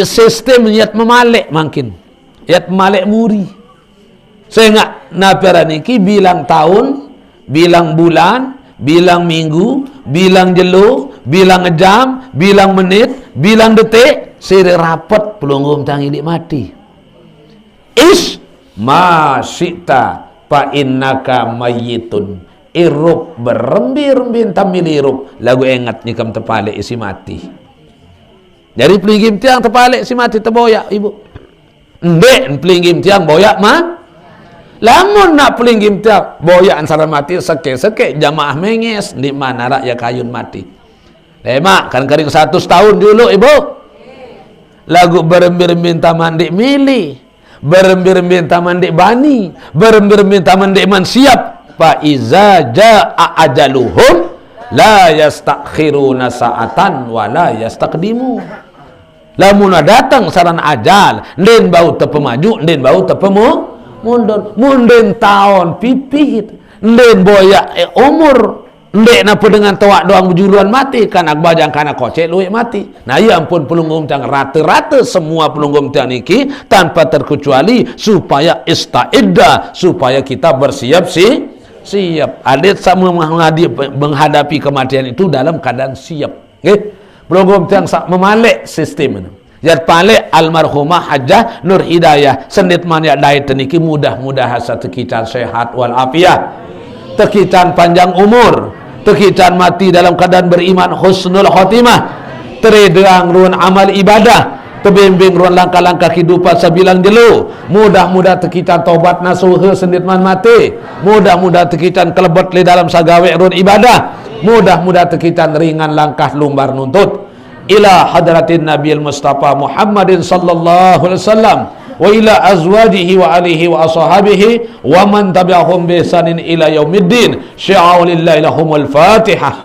sistem yat memalik makin yat memalik muri sehingga napera niki bilang tahun bilang bulan bilang minggu bilang jelo bilang jam bilang menit bilang detik sire rapat pelunggum tangi dik mati is ma syi'ta fa innaka mayyitun irup berembir-rembir tamilirup lagu ingat ni kam terpalik isi mati dari pelinggim tiang terpalik si mati terboyak ibu ndek pelinggim tiang boyak mah lamun nak pelinggim tiang boyak ansara mati seke-seke jamaah menges di mana rakyat kayun mati lemak kan kering 100 tahun dulu ibu lagu berembir-rembir taman dik milih berembir-rembir taman dik bani berembir-rembir taman dik man siap fa iza jaa ajaluhum la yastakhiruna sa'atan wa la yastaqdimu lamun datang saran ajal nden bau tepemaju nden bau tepemu mundur munden tahun pipit nden boyak umur ndek napa dengan tawak doang berjuluan mati kan agbajang kana kocek luik mati nah ya ampun pelunggum tiang rata-rata semua pelunggum tiang niki tanpa terkecuali supaya ista'iddah supaya kita bersiap siap adik sama menghadapi kematian itu dalam keadaan siap pelunggum tiang memalik sistem ini jad palik almarhumah Hajjah Nur Hidayah sendit manyak dai teniki mudah-mudahan tekican sehat wal afiah tekican panjang umur tekican mati dalam keadaan beriman husnul khotimah teredeang ruan amal ibadah tebimbing ruan langkah-langkah kehidupan sabilang jelo mudah-mudah tekican tobat nasuha sendit man mati mudah-mudah tekican kelebet le dalam sagawe ruan ibadah mudah-mudah tekican ringan langkah lumbar nuntut ila hadratin Nabiul Mustafa Muhammadin sallallahu alaihi wasallam wa ila azwajihi wa alihi wa ashabihi wa man tabi'ahum bi ihsanin ila yaumiddin sya'aulillahi lahumul fatihah.